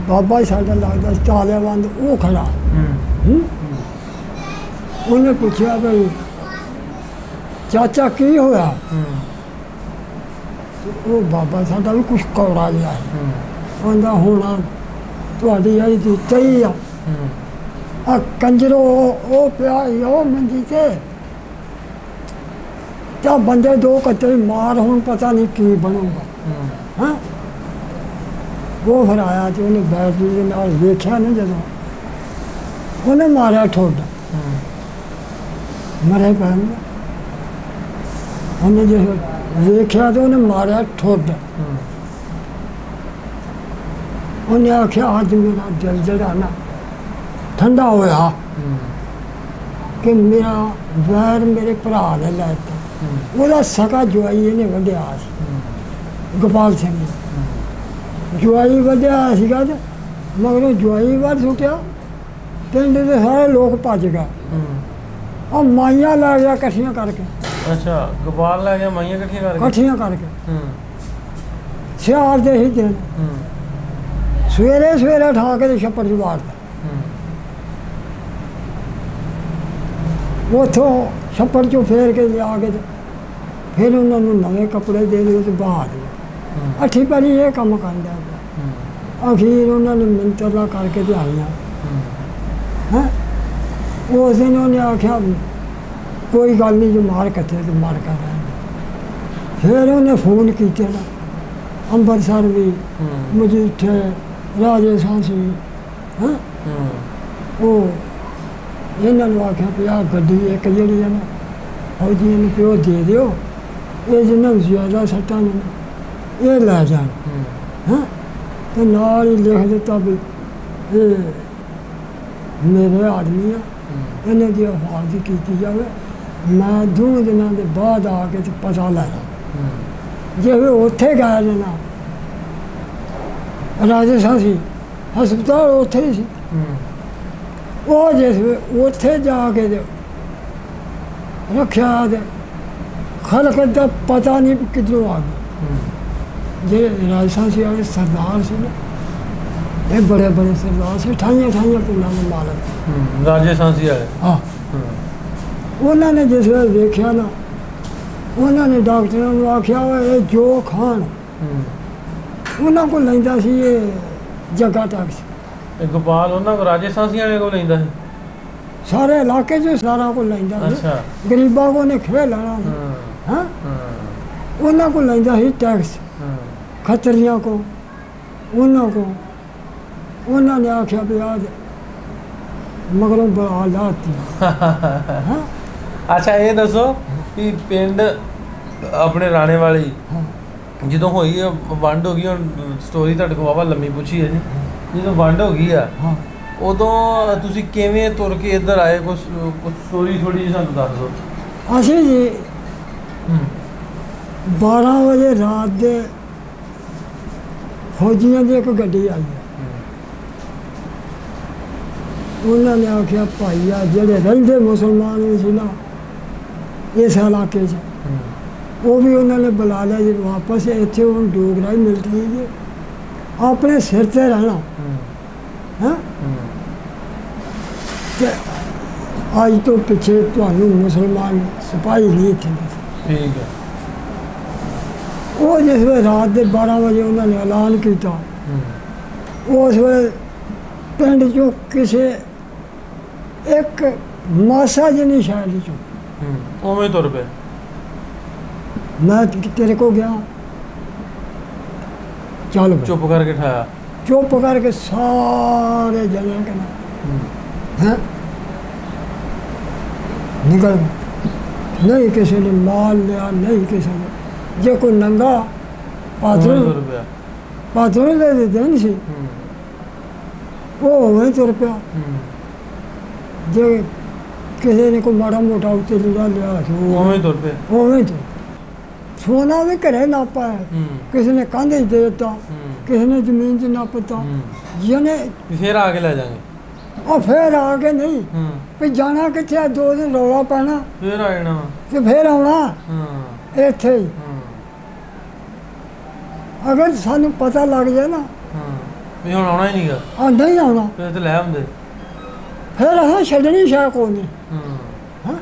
Speaker 4: ਬਾਬਾ ਹੀ ਸਾਡਾ ਲੱਗਦਾ ਚਾਲਿਆਵੰਦ ਉਹ ਖੜਾ। ਉਹਨੇ ਪੁੱਛਿਆ ਬਈ ਚਾਚਾ ਕੀ ਹੋਇਆ? ਉਹ ਬਾਬਾ ਸਾਡਾ ਵੀ ਕੁਛ ਕੌੜਾ ਜਿਹਾ ਕਹਿੰਦਾ ਹੋਣਾ ਤੁਹਾਡੀ ਆਈ ਦੀ ਤਈ ਆ ਕੰਜਰੋ ਉਹ ਪਿਆ ਉਹ ਮੰਜੀ ਤੇ ਤਾਂ ਬੰਦੇ 2 ਕੱਟੇ ਮਾਰ ਹੁਣ ਪਤਾ ਨਹੀਂ ਕੀ ਬਣੂਗਾ। ਹਾਂ ਉਹ ਫਿਰ ਆਇਆ ਤੇ ਉਹਨੇ ਬੈਟਰੀ ਦੇ ਨਾਲ ਵੇਖਿਆ ਨਾ ਜਦੋਂ ਉਹਨੇ ਮਾਰਿਆ ਠੋਡ ਮਰੇ ਪੈਣ ਉਹਨੇ ਜੇ ਵੇਖਿਆ ਤੇ ਉਹਨੇ ਮਾਰਿਆ ਠੋਡ। ਉਹਨੇ ਆਖਿਆ ਅੱਜ ਮੇਰਾ ਦਿਲ ਜਿਹੜਾ ਨਾ ਠੰਡਾ ਹੋਇਆ ਕਿ ਮੇਰਾ ਵੈਰ ਮੇਰੇ ਭਰਾ ਨੇ ਲੈ ਦਿੱਤਾ। ਉਹਦਾ ਸਕਾ ਜਵਾਈ ਇਹਨੇ ਵੱਢਿਆ ਸੀ ਗੋਪਾਲ ਸਿੰਘ ਨੇ। ਜਵਾਈ ਵੱਢਿਆ ਸੀਗਾ ਤੇ ਮਗਰੋਂ ਜਵਾਈ ਵੱਢ ਸੁੱਟਿਆ। ਪਿੰਡ ਦੇ ਸਾਰੇ ਲੋਕ ਭੱਜ ਗਏ। ਉਹ ਮਾਈਆਂ ਲੈ ਗਿਆ ਇਕੱਠੀਆਂ ਕਰਕੇ।
Speaker 3: ਅੱਛਾ ਗੋਪਾਲ ਲੈ ਗਿਆ ਮਾਈਆਂ ਇਕੱਠੀਆਂ ਕਰਕੇ? ਸਿਆਲ ਦੇ ਹੀ ਦਿਨ ਸਵੇਰੇ ਉਠਾ ਕੇ ਤੇ ਛੱਪੜ 'ਚ ਵਾਰਦਾ। ਉੱਥੋਂ ਛੱਪੜ 'ਚੋਂ ਫੇਰ ਕੇ ਲਿਆ ਕੇ ਫਿਰ ਉਹਨਾਂ ਨੂੰ ਨਵੇਂ ਕੱਪੜੇ ਦੇ ਲਏ ਤੇ ਬਹਾ ਦਿਓ। ਅੱਠੀ ਪੈਰੀ ਇਹ ਕੰਮ ਕਰਦਾ। ਅਖੀਰ ਉਹਨਾਂ ਨੇ ਮਿੰਤਰਾ ਕਰਕੇ ਤੇ ਆਈਆਂ। ਹੈਂ ਉਸ ਦਿਨ ਉਹਨੇ ਆਖਿਆ ਕੋਈ ਗੱਲ ਨਹੀਂ ਜੋ ਮਾਰ ਕੱਟੇ ਤੇ ਮਾਰ ਕਰ ਰਹੇ। ਫਿਰ ਉਹਨੇ ਫੋਨ ਕੀਤੇ ਨਾ ਅੰਮ੍ਰਿਤਸਰ ਵੀ ਮਜੀਠੇ ਰਾਜਸਥਾਨ ਸੀ। ਹੈਂ ਉਹ ਇਹਨਾਂ ਨੂੰ ਆਖਿਆ ਵੀ ਆਹ ਗੱਡੀ ਇੱਕ ਜਿਹੜੀ ਹੈ ਨਾ ਫੌਜੀਆਂ ਨੂੰ ਪਿਓ ਦੇ ਦਿਓ ਇਹ ਜਿਹਨਾਂ ਨੂੰ ਜ਼ਿਆਦਾ ਸੱਟਾਂ ਨੇ ਇਹ ਲੈ ਜਾਣ। ਹੈਂ ਤੇ ਨਾਲ ਹੀ ਲਿਖ ਦਿੱਤਾ ਵੀ ਇਹ ਮੇਰੇ ਆਦਮੀ ਆ ਇਹਨਾਂ ਦੀ ਹਿਫਾਜ਼ਤ ਕੀਤੀ ਜਾਵੇ। ਮੈਂ 2 ਦਿਨਾਂ ਦੇ ਬਾਅਦ ਆ ਕੇ ਤੇ ਪਤਾ ਲਾਇਆ। ਜੇ ਉੱਥੇ ਗਏ ਨੇ ਨਾ ਰਾਜਸਥਾਨ ਸੀ ਹਸਪਤਾਲ ਉੱਥੇ ਹੀ ਸੀ। ਉਹ ਜਿਸ ਉੱਥੇ ਜਾ ਕੇ ਰੱਖਿਆ ਤੇ ਖਲਕ ਦਾ ਪਤਾ ਨਹੀਂ ਕਿੱਧਰੋਂ ਆ ਗਏ। ਜੇ ਰਾਜਸਥਾਨ ਸੀ ਵਾਲੇ ਸਰਦਾਰ ਸੀ ਨਾ ਇਹ ਬੜੇ ਸਰਦਾਰ ਸੀ ਠਾਈਆਂ ਪਿੰਡਾਂ ਦੇ ਮਾਲਕ ਰਾਜਸਥਾਨ ਸੀ ਵਾਲੇ।
Speaker 4: ਹਾਂ ਉਹਨਾਂ ਨੇ ਜਿਸ ਵੇਲੇ ਵੇਖਿਆ ਨਾ ਉਹਨਾਂ ਨੇ ਡਾਕਟਰਾਂ ਨੂੰ ਆਖਿਆ ਇਹ ਜੋ ਖਾਣ ਉਹਨਾਂ ਕੋਲ ਲੈਂਦਾ ਸੀ ਇਹ ਜਗ੍ਹਾ ਟੈਕਸ।
Speaker 3: ਗੋਪਾਲ ਉਹਨਾਂ ਕੋਲ ਰਾਜਸਥਾਨ ਸੀ ਵਾਲੇ ਕੋਲ ਲੈਂਦਾ ਸੀ?
Speaker 4: सारे इलाके च सारा को लैंदा सी।
Speaker 3: अच्छा
Speaker 4: गरीबां को ने खेल लेना
Speaker 3: हाँ
Speaker 4: हाँ
Speaker 3: हाँ
Speaker 4: उन्होंने को लैंदा सी टैक्स
Speaker 3: हाँ
Speaker 4: खतरियां को उन्होंने उन्होंने आख्या भी आज मगरों बड़ा लाती हाँ
Speaker 3: ਅੱਛਾ ਇਹ ਦੱਸੋ ਵੀ ਪਿੰਡ ਆਪਣੇ ਰਾਣੇ ਵਾਲੀ
Speaker 4: हाँ
Speaker 3: ਜਦੋਂ ਹੋਈ ਆ, ਵੰਡ ਹੋ ਗਈ, ਹੁਣ ਸਟੋਰੀ ਤੁਹਾਡੇ ਕੋਲ ਵਾਵਾ ਲੰਮੀ ਪੁੱਛੀ ਹੈ ਜੀ, ਜਦੋਂ ਵੰਡ ਹੋ ਗਈ ਆ
Speaker 4: हाँ
Speaker 3: ਉਦੋਂ ਤੁਸੀਂ ਕਿਵੇਂ ਤੁਰ ਕੇ ਇੱਧਰ ਆਏ, ਕੁਛ ਸਟੋਰੀ ਥੋੜੀ ਜਿਹੀ ਸਾਨੂੰ ਦੱਸ ਦਿਓ।
Speaker 4: ਅਸੀਂ ਜੀ 12 ਵਜੇ ਰਾਤ ਦੇ ਫੌਜੀਆਂ ਦੀ ਇੱਕ ਗੱਡੀ ਆਈ ਹੈ। ਉਹਨਾਂ ਨੇ ਆਖਿਆ ਭਾਈ ਆ ਜਿਹੜੇ ਰਹਿੰਦੇ ਮੁਸਲਮਾਨ ਵੀ ਸੀ ਨਾ ਇਸ ਇਲਾਕੇ 'ਚ ਉਹ ਵੀ ਉਹਨਾਂ ਨੇ ਬੁਲਾ ਲਿਆ ਜੀ ਵਾਪਸ ਇੱਥੇ ਹੁਣ ਡੋਗਰਾ ਹੀ ਮਿਲਦੀ ਹੈ ਜੀ ਆਪਣੇ ਸਿਰ ਤੇ ਰਹਿਣਾ ਹਾਂ ਤੇ ਅੱਜ ਤੋਂ ਪਿੱਛੇ ਤੁਹਾਨੂੰ ਮੁਸਲਮਾਨ ਸਿਪਾਹੀ ਨਹੀਂ ਇੱਥੇ ਮਿਲਦੇ।
Speaker 3: ਠੀਕ ਹੈ।
Speaker 4: ਉਹ ਜਿਸ ਵੇਲੇ ਰਾਤ ਦੇ 12 ਵਜੇ ਉਹਨਾਂ ਨੇ ਐਲਾਨ ਕੀਤਾ ਉਸ ਵੇਲੇ ਪਿੰਡ 'ਚੋਂ ਕਿਸੇ ਇੱਕ ਮਾਸਾ ਜਿਹੀ ਸ਼ਾਇਦ ਨਹੀਂ ਚੁੱਕ
Speaker 3: ਉਵੇਂ ਤੁਰ ਪਏ।
Speaker 4: ਮੈਂ ਤੇਰੇ ਕੋ ਗਿਆ ਚੱਲ ਬਈ।
Speaker 3: ਚੁੱਪ ਕਰਕੇ ਠਾਇਆ।
Speaker 4: ਚੁੱਪ ਕਰਕੇ ਸਾਰੇ ਜਣੇ ਕਹਿੰਦਾ ਹੈਂ ਨਿਕਲ ਗਏ। ਨਹੀਂ ਕਿਸੇ ਨੇ ਮਾਲ ਲਿਆ ਨਹੀਂ ਕਿਸੇ ਨੇ ਜੇ ਕੋਈ ਨੰਗਾ
Speaker 3: ਉਵੇਂ
Speaker 4: ਪਾਤਰ
Speaker 3: ਤੁਰ ਪਿਆ।
Speaker 4: ਪਾਤਰ ਦੇ ਦੇਣ ਸੀ ਉਹ ਉਵੇਂ ਤੁਰ ਪਿਆ। ਜੇ ਕਿਸੇ ਨੇ ਕੋਈ ਮਾੜਾ ਮੋਟਾ ਉੱਤੇ ਲਿਆ ਲਿਆ ਤੇ ਉਹ
Speaker 3: ਉਵੇਂ ਤੁਰ ਪਏ।
Speaker 4: ਉਵੇਂ ਤੁਰ ਸੋਨਾ ਵੀ ਘਰੇ ਨਾ ਪਾਇਆ ਕਿਸੇ ਨੇ ਕਾਂਧੇ 'ਚ ਦੇ ਦਿੱਤਾ ਕਿਸੇ ਨੇ ਜ਼ਮੀਨ 'ਚ ਨਾ ਪਤਾ ਜਿਹਨੇ
Speaker 3: ਫਿਰ ਆ ਕੇ ਲੈ ਜਾਾਂਗੇ।
Speaker 4: ਉਹ ਫੇਰ ਆ ਕੇ ਨਹੀਂ ਵੀ ਜਾਣਾ ਕਿੱਥੇ ਆ 2 ਦਿਨ ਰੌਲਾ ਪੈਣਾ
Speaker 3: ਫਿਰ ਆ ਜਾਣਾ ਵਾ।
Speaker 4: ਤੇ ਫੇਰ ਆਉਣਾ
Speaker 3: ਹਾਂ
Speaker 4: ਇੱਥੇ ਹੀ। ਅਗਰ ਸਾਨੂੰ ਪਤਾ ਲੱਗ ਜਾਏ ਨਾ
Speaker 3: ਹਾਂ ਵੀ ਹੁਣ ਆਉਣਾ ਹੀ ਨਹੀਂਗਾ,
Speaker 4: ਆ ਨਹੀਂ ਆਉਣਾ
Speaker 3: ਫਿਰ ਤੇ ਲੈ ਆਉਂਦੇ।
Speaker 4: ਫਿਰ ਅਸੀਂ ਛੱਡਣੀ ਸ਼ਾਇ ਕੋਈ ਨਹੀਂ ਹਾਂ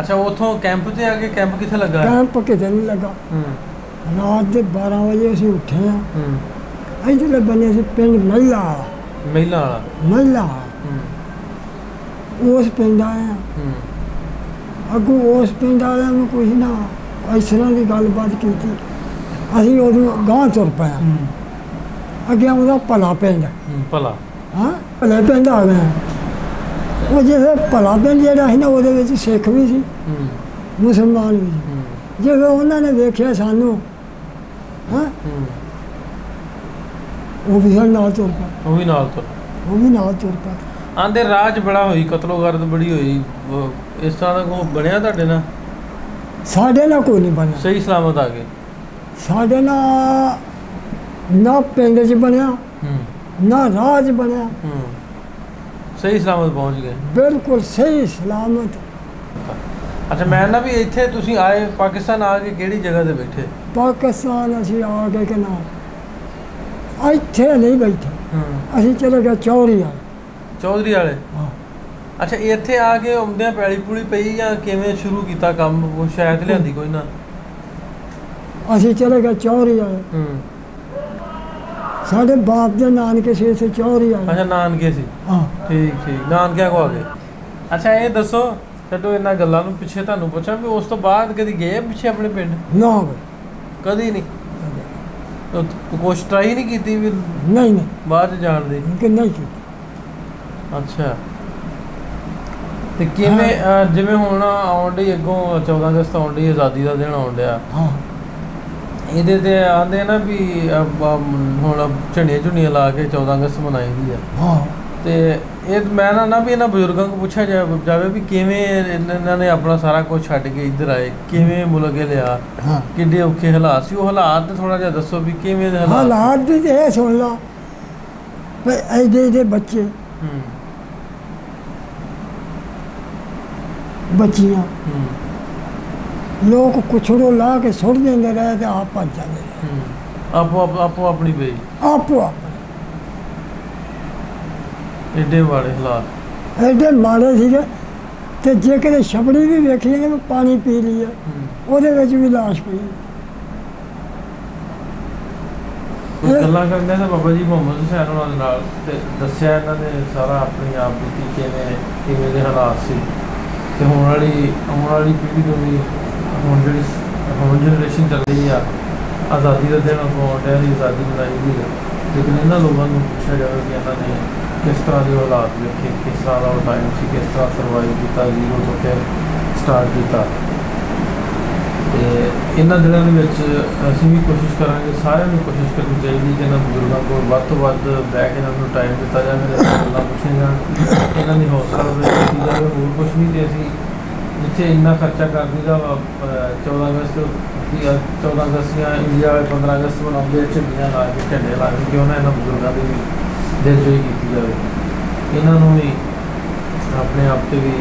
Speaker 3: ਅੱਛਾ ਉੱਥੋਂ ਕੈਂਪ ਤੇ ਆ ਕੇ, ਕੈਂਪ ਕਿੱਥੇ ਲੱਗਾ?
Speaker 4: ਕੈਂਪ ਕਿਤੇ ਨਹੀਂ ਲੱਗਾ। ਰਾਤ ਦੇ 12 ਵਜੇ ਅਸੀਂ ਉੱਠੇ ਆ ਇੱਧਰਲੇ ਬੰਨੇ ਸੀ ਪਿੰਡ ਮਹਿਲਾ
Speaker 3: ਮਹਿਲਾ ਵਾਲਾ।
Speaker 4: ਮਹਿਲਾ ਉਸ ਪਿੰਡ ਆਏ ਆ ਅੱਗੋਂ ਉਸ ਪਿੰਡ ਵਾਲਿਆਂ ਨੂੰ ਕੁਛ ਨਾ ਇਸ ਤਰ੍ਹਾਂ ਦੀ ਗੱਲਬਾਤ ਕੀਤੀ। ਅਸੀਂ ਉਦੋਂ ਗਾਂਹ ਤੁਰ ਪਏ ਅੱਗੇ ਉਹਦਾ ਭਲਾ ਪਿੰਡ
Speaker 3: ਭਲਾ।
Speaker 4: ਹਾਂ ਭਲੇ ਪਿੰਡ ਆ ਗਏ ਉਹ ਜਿਹੜੇ ਭਲਾ ਪਿੰਡ ਜਿਹੜਾ ਸੀ ਨਾ ਉਹਦੇ ਵਿੱਚ ਸਿੱਖ ਵੀ ਸੀ ਮੁਸਲਮਾਨ ਵੀ ਸੀ। ਜਦੋਂ ਉਹਨਾਂ ਨੇ ਵੇਖਿਆ ਸਾਨੂੰ ਹਾਂ ਉਹ ਵੀ ਨਾਲ ਤੁਰ ਪਿਆ।
Speaker 3: ਉਹ ਵੀ ਨਾਲ ਤੁਰ।
Speaker 4: ਉਹ ਵੀ ਨਾਲ ਤੁਰ ਪਿਆ।
Speaker 3: ਆਂਦੇ ਰਾਜ ਬੜਾ ਹੋਈ, ਕਤਲੋਗਰਦ ਬੜੀ ਹੋਈ, ਇਸ ਤਰ੍ਹਾਂ ਦਾ ਕੋਈ ਬਣਿਆ ਤੁਹਾਡੇ ਨਾਲ?
Speaker 4: ਸਾਡੇ ਨਾਲ ਕੋਈ ਨਹੀਂ ਬਣਿਆ।
Speaker 3: ਸਹੀ ਸਲਾਮਤ ਆ ਗਏ?
Speaker 4: ਸਾਡੇ ਨਾਲ ਨਾ ਪਿੰਡ 'ਚ ਬਣਿਆ ਨਾ ਰਾਜ ਬਣਿਆ।
Speaker 3: ਸਹੀ ਸਲਾਮਤ ਪਹੁੰਚ ਗਏ?
Speaker 4: ਬਿਲਕੁਲ ਸਹੀ ਸਲਾਮਤ।
Speaker 3: ਅੱਛਾ ਮੈਂ ਨਾ ਵੀ ਇੱਥੇ ਤੁਸੀਂ ਆਏ ਪਾਕਿਸਤਾਨ ਆ ਕੇ ਕਿਹੜੀ ਜਗ੍ਹਾ ਤੇ ਬੈਠੇ?
Speaker 4: ਪਾਕਿਸਤਾਨ ਅਸੀਂ ਆ ਗਏ ਕਿ ਨਾ ਇੱਥੇ ਨਹੀਂ ਬੈਠੇ ਅਸੀਂ ਚਲੇ ਗਏ ਚੌਧਰੀ ਵਾਲੇ।
Speaker 3: ਚੌਧਰੀ ਵਾਲੇ?
Speaker 4: ਹਾਂ।
Speaker 3: ਅੱਛਾ ਇੱਥੇ ਆ ਕੇ ਆਉਂਦਿਆਂ ਪੈਲੀ ਪੂਲੀ ਪਈ ਜਾਂ ਕਿਵੇਂ ਸ਼ੁਰੂ ਕੀਤਾ ਕੰਮ? ਉਹ ਸ਼ਾਇਦ ਲਿਆਂਦੀ ਕੋਈ ਨਾ?
Speaker 4: ਅਸੀਂ ਚਲੇ ਗਏ ਚੌਧਰੀ ਵਾਲੇ। ਸਾਡੇ ਬਾਪ ਦੇ ਨਾਨਕੇ ਸੀ ਇੱਥੇ ਚੌਧਰੀ ਵਾਲੇ।
Speaker 3: ਅੱਛਾ ਨਾਨਕੇ ਸੀ।
Speaker 4: ਹਾਂ
Speaker 3: ਠੀਕ ਠੀਕ, ਨਾਨਕਿਆਂ ਕੋ ਆ ਗਏ। ਅੱਛਾ ਇਹ ਦੱਸੋ, ਛੱਡੋ ਇਹਨਾਂ ਗੱਲਾਂ ਨੂੰ, ਪਿੱਛੇ ਤੁਹਾਨੂੰ ਪੁੱਛਾਂ ਵੀ ਉਸ ਤੋਂ ਬਾਅਦ ਕਦੀ ਗਏ ਪਿੱਛੇ ਆਪਣੇ ਪਿੰਡ?
Speaker 4: ਨਾ ਗਏ
Speaker 3: ਕਦੀ ਨਹੀਂ? ਕੁਛ ਟਰਾਈ ਨਹੀਂ ਕੀਤੀ ਵੀ
Speaker 4: ਨਹੀਂ ਨਹੀਂ
Speaker 3: ਬਾਅਦ 'ਚ ਜਾਣ ਦੀ?
Speaker 4: ਕਿ ਨਹੀਂ ਕੀਤੀ।
Speaker 3: ਅੱਛਾ ਤੇ ਕਿਵੇਂ ਜਿਵੇਂ ਹੁਣ ਆਉਣ ਡਈ ਅੱਗੋਂ 14 ਅਗਸਤ ਆਉਣ ਡਈ, ਆਜ਼ਾਦੀ ਦਾ ਦਿਨ ਆਉਣ ਡਿਆ,
Speaker 4: ਹਾਂ
Speaker 3: ਇਹਦੇ ਤੇ ਆਂਦੇ ਨਾ ਵੀ ਹੁਣ ਝੰਡੀਆਂ ਲਾ ਕੇ 14 ਅਗਸਤ ਮਨਾਈ ਦੀ ਆ।
Speaker 4: ਹਾਂ
Speaker 3: ਤੇ ਇਹ ਮੈਂ ਨਾ ਵੀ ਇਹਨਾਂ ਬਜ਼ੁਰਗਾਂ ਨੂੰ ਪੁੱਛਿਆ ਜਾਵੇ ਵੀ ਕਿਵੇਂ ਇਹਨਾਂ ਨੇ ਆਪਣਾ ਸਾਰਾ ਕੁਝ ਛੱਡ ਕੇ ਇੱਧਰ ਆਏ, ਕਿਵੇਂ ਮੁਲਕ ਲਿਆ,
Speaker 4: ਹਾਂ
Speaker 3: ਕਿੱਡੇ ਔਖੇ ਹਾਲਾਤ ਸੀ ਉਹ ਹਾਲਾਤ ਥੋੜਾ ਜਿਹਾ ਦੱਸੋ ਵੀ ਕਿਵੇਂ ਦੇ
Speaker 4: ਹਾਲਾਤ ਵੀ ਤੇ ਇਹ ਸੁਣ ਲਾ ਵੀ ਐਡੇ ਬੱਚੇ ਬੱਚੀਆਂ ਲੋਕ ਕੁਛੜੋ ਲਾ ਕੇ ਸੁੱਟ ਦਿੰਦੇ ਰਹੇ ਤੇ ਆਪ ਭੱਜ ਜਾਂਦੇ ਰਹੇ।
Speaker 3: ਆਪੋ ਆਪਣੀ ਪਈ
Speaker 4: ਆਪੋ ਆਪਣੇ
Speaker 3: ਐਡੇ ਮਾੜੇ ਹਾਲਾਤ।
Speaker 4: ਐਡੇ ਮਾੜੇ ਸੀਗੇ ਤੇ ਜੇ ਕਿਤੇ ਛਪੜੀ ਵੀ ਵੇਖੀ ਨੇ ਪਾਣੀ ਪੀ ਲਈ ਹੈ ਉਹਦੇ ਵਿੱਚ ਵੀ ਲਾਸ਼ ਪਈ।
Speaker 3: ਕੁਝ ਗੱਲਾਂ ਕਰਦੇ ਤਾਂ ਬਾਬਾ ਜੀ ਮੁਹੰਮਦ ਹੁਸੈਨ ਉਹਨਾਂ ਦੇ ਨਾਲ ਤੇ ਦੱਸਿਆ ਇਹਨਾਂ ਨੇ ਸਾਰਾ ਆਪਣੀ ਆਪ ਬੀਤੀ ਕਿਵੇਂ ਦੇ ਹਾਲਾਤ ਸੀ ਤੇ ਆਉਣ ਵਾਲੀ ਪੀੜ੍ਹੀ ਨੂੰ ਵੀ ਹੁਣ ਜਨਰੇਸ਼ਨ ਚੱਲ ਰਹੀ ਆ ਆਜ਼ਾਦੀ ਦਾ ਦਿਨ ਪਾਉਣ ਡਿਆ ਦੀ ਆਜ਼ਾਦੀ ਮਨਾਈ ਦੀ ਹੈ ਲੇਕਿਨ ਇਹਨਾਂ ਲੋਕਾਂ ਨੂੰ ਪੁੱਛਿਆ ਜਾਵੇ ਕਿ ਇਹਨਾਂ ਨੇ ਕਿਸ ਤਰ੍ਹਾਂ ਦੇ ਹਾਲਾਤ ਵੇਖੇ ਕਿਸ ਤਰ੍ਹਾਂ ਦਾ ਉਹ ਟਾਈਮ ਸੀ ਕਿਸ ਤਰ੍ਹਾਂ ਸਰਵਾਈਵ ਕੀਤਾ ਜ਼ੀਰੋ ਤੋਂ ਫਿਰ ਸਟਾਰਟ ਕੀਤਾ ਤੇ ਇਹਨਾਂ ਦਿਨਾਂ ਦੇ ਵਿੱਚ ਅਸੀਂ ਵੀ ਕੋਸ਼ਿਸ਼ ਕਰਾਂਗੇ ਸਾਰਿਆਂ ਨੂੰ ਕੋਸ਼ਿਸ਼ ਕਰਨੀ ਚਾਹੀਦੀ ਕਿ ਇਹਨਾਂ ਬਜ਼ੁਰਗਾਂ ਕੋਲ ਵੱਧ ਤੋਂ ਵੱਧ ਬਹਿ ਕੇ ਇਹਨਾਂ ਨੂੰ ਟਾਈਮ ਦਿੱਤਾ ਜਾਵੇ ਗੱਲਾਂ ਪੁੱਛੀਆਂ ਜਾਣ ਇਹਨਾਂ ਦੀ ਹੌਸਲਾ ਅਫਜ਼ਾਈ ਕੀਤੀ ਜਾਵੇ ਹੋਰ ਕੁਛ ਨਹੀਂ ਤੇ ਅਸੀਂ ਜਿੱਥੇ ਇੰਨਾ ਖਰਚਾ ਕਰ ਦਿੱਤਾ 14 ਅਗਸਤ ਜਾਂ ਇੰਡੀਆ ਵਾਲੇ 15 ਅਗਸਤ ਮਨਾਉਂਦੇ ਝੰਡੀਆਂ ਲਾ ਕੇ ਝੰਡੇ ਲਾ ਕੇ ਕਿਉਂ ਨਾ ਇਹਨਾਂ ਬਜ਼ੁਰਗਾਂ ਦੀ ਵੀ ਦਿਲਜੋਈ ਕੀਤੀ ਜਾਵੇ ਇਹਨਾਂ ਨੂੰ ਵੀ ਆਪਣੇ ਆਪ 'ਤੇ ਵੀ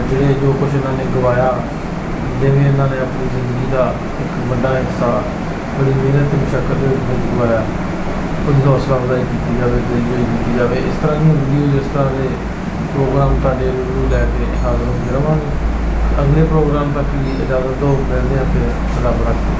Speaker 3: ਜਿਹੜੇ ਜੋ ਕੁਛ ਇਹਨਾਂ ਨੇ ਗਵਾਇਆ ਜਿਵੇਂ ਇਹਨਾਂ ਨੇ ਆਪਣੀ ਜ਼ਿੰਦਗੀ ਦਾ ਇੱਕ ਵੱਡਾ ਹਿੱਸਾ ਬੜੀ ਮਿਹਨਤ ਤੇ ਮੁਸ਼ੱਕਤ ਦੇ ਵਿੱਚ ਗਵਾਇਆ ਉਹਦੀ ਹੌਸਲਾ ਅਫਜ਼ਾਈ ਕੀਤੀ ਜਾਵੇ ਦਿਲਜੋਈ ਕੀਤੀ ਜਾਵੇ ਇਸ ਤਰ੍ਹਾਂ ਦੀਆਂ ਵੀਡੀਓਜ਼ ਇਸ ਤਰ੍ਹਾਂ ਦੇ ਪ੍ਰੋਗਰਾਮ ਤੁਹਾਡੇ ਰੂਬਰੂ ਲੈ ਕੇ ਹਾਜ਼ਰ ਹੁੰਦੇ ਰਹਾਂਗੇ ਅਗਲੇ ਪ੍ਰੋਗਰਾਮ ਤੱਕ ਦੀ ਇਜਾਜ਼ਤ ਦਿਓ ਮਿਲਦੇ ਹਾਂ ਫਿਰ ਰੱਬ ਰੱਖੇ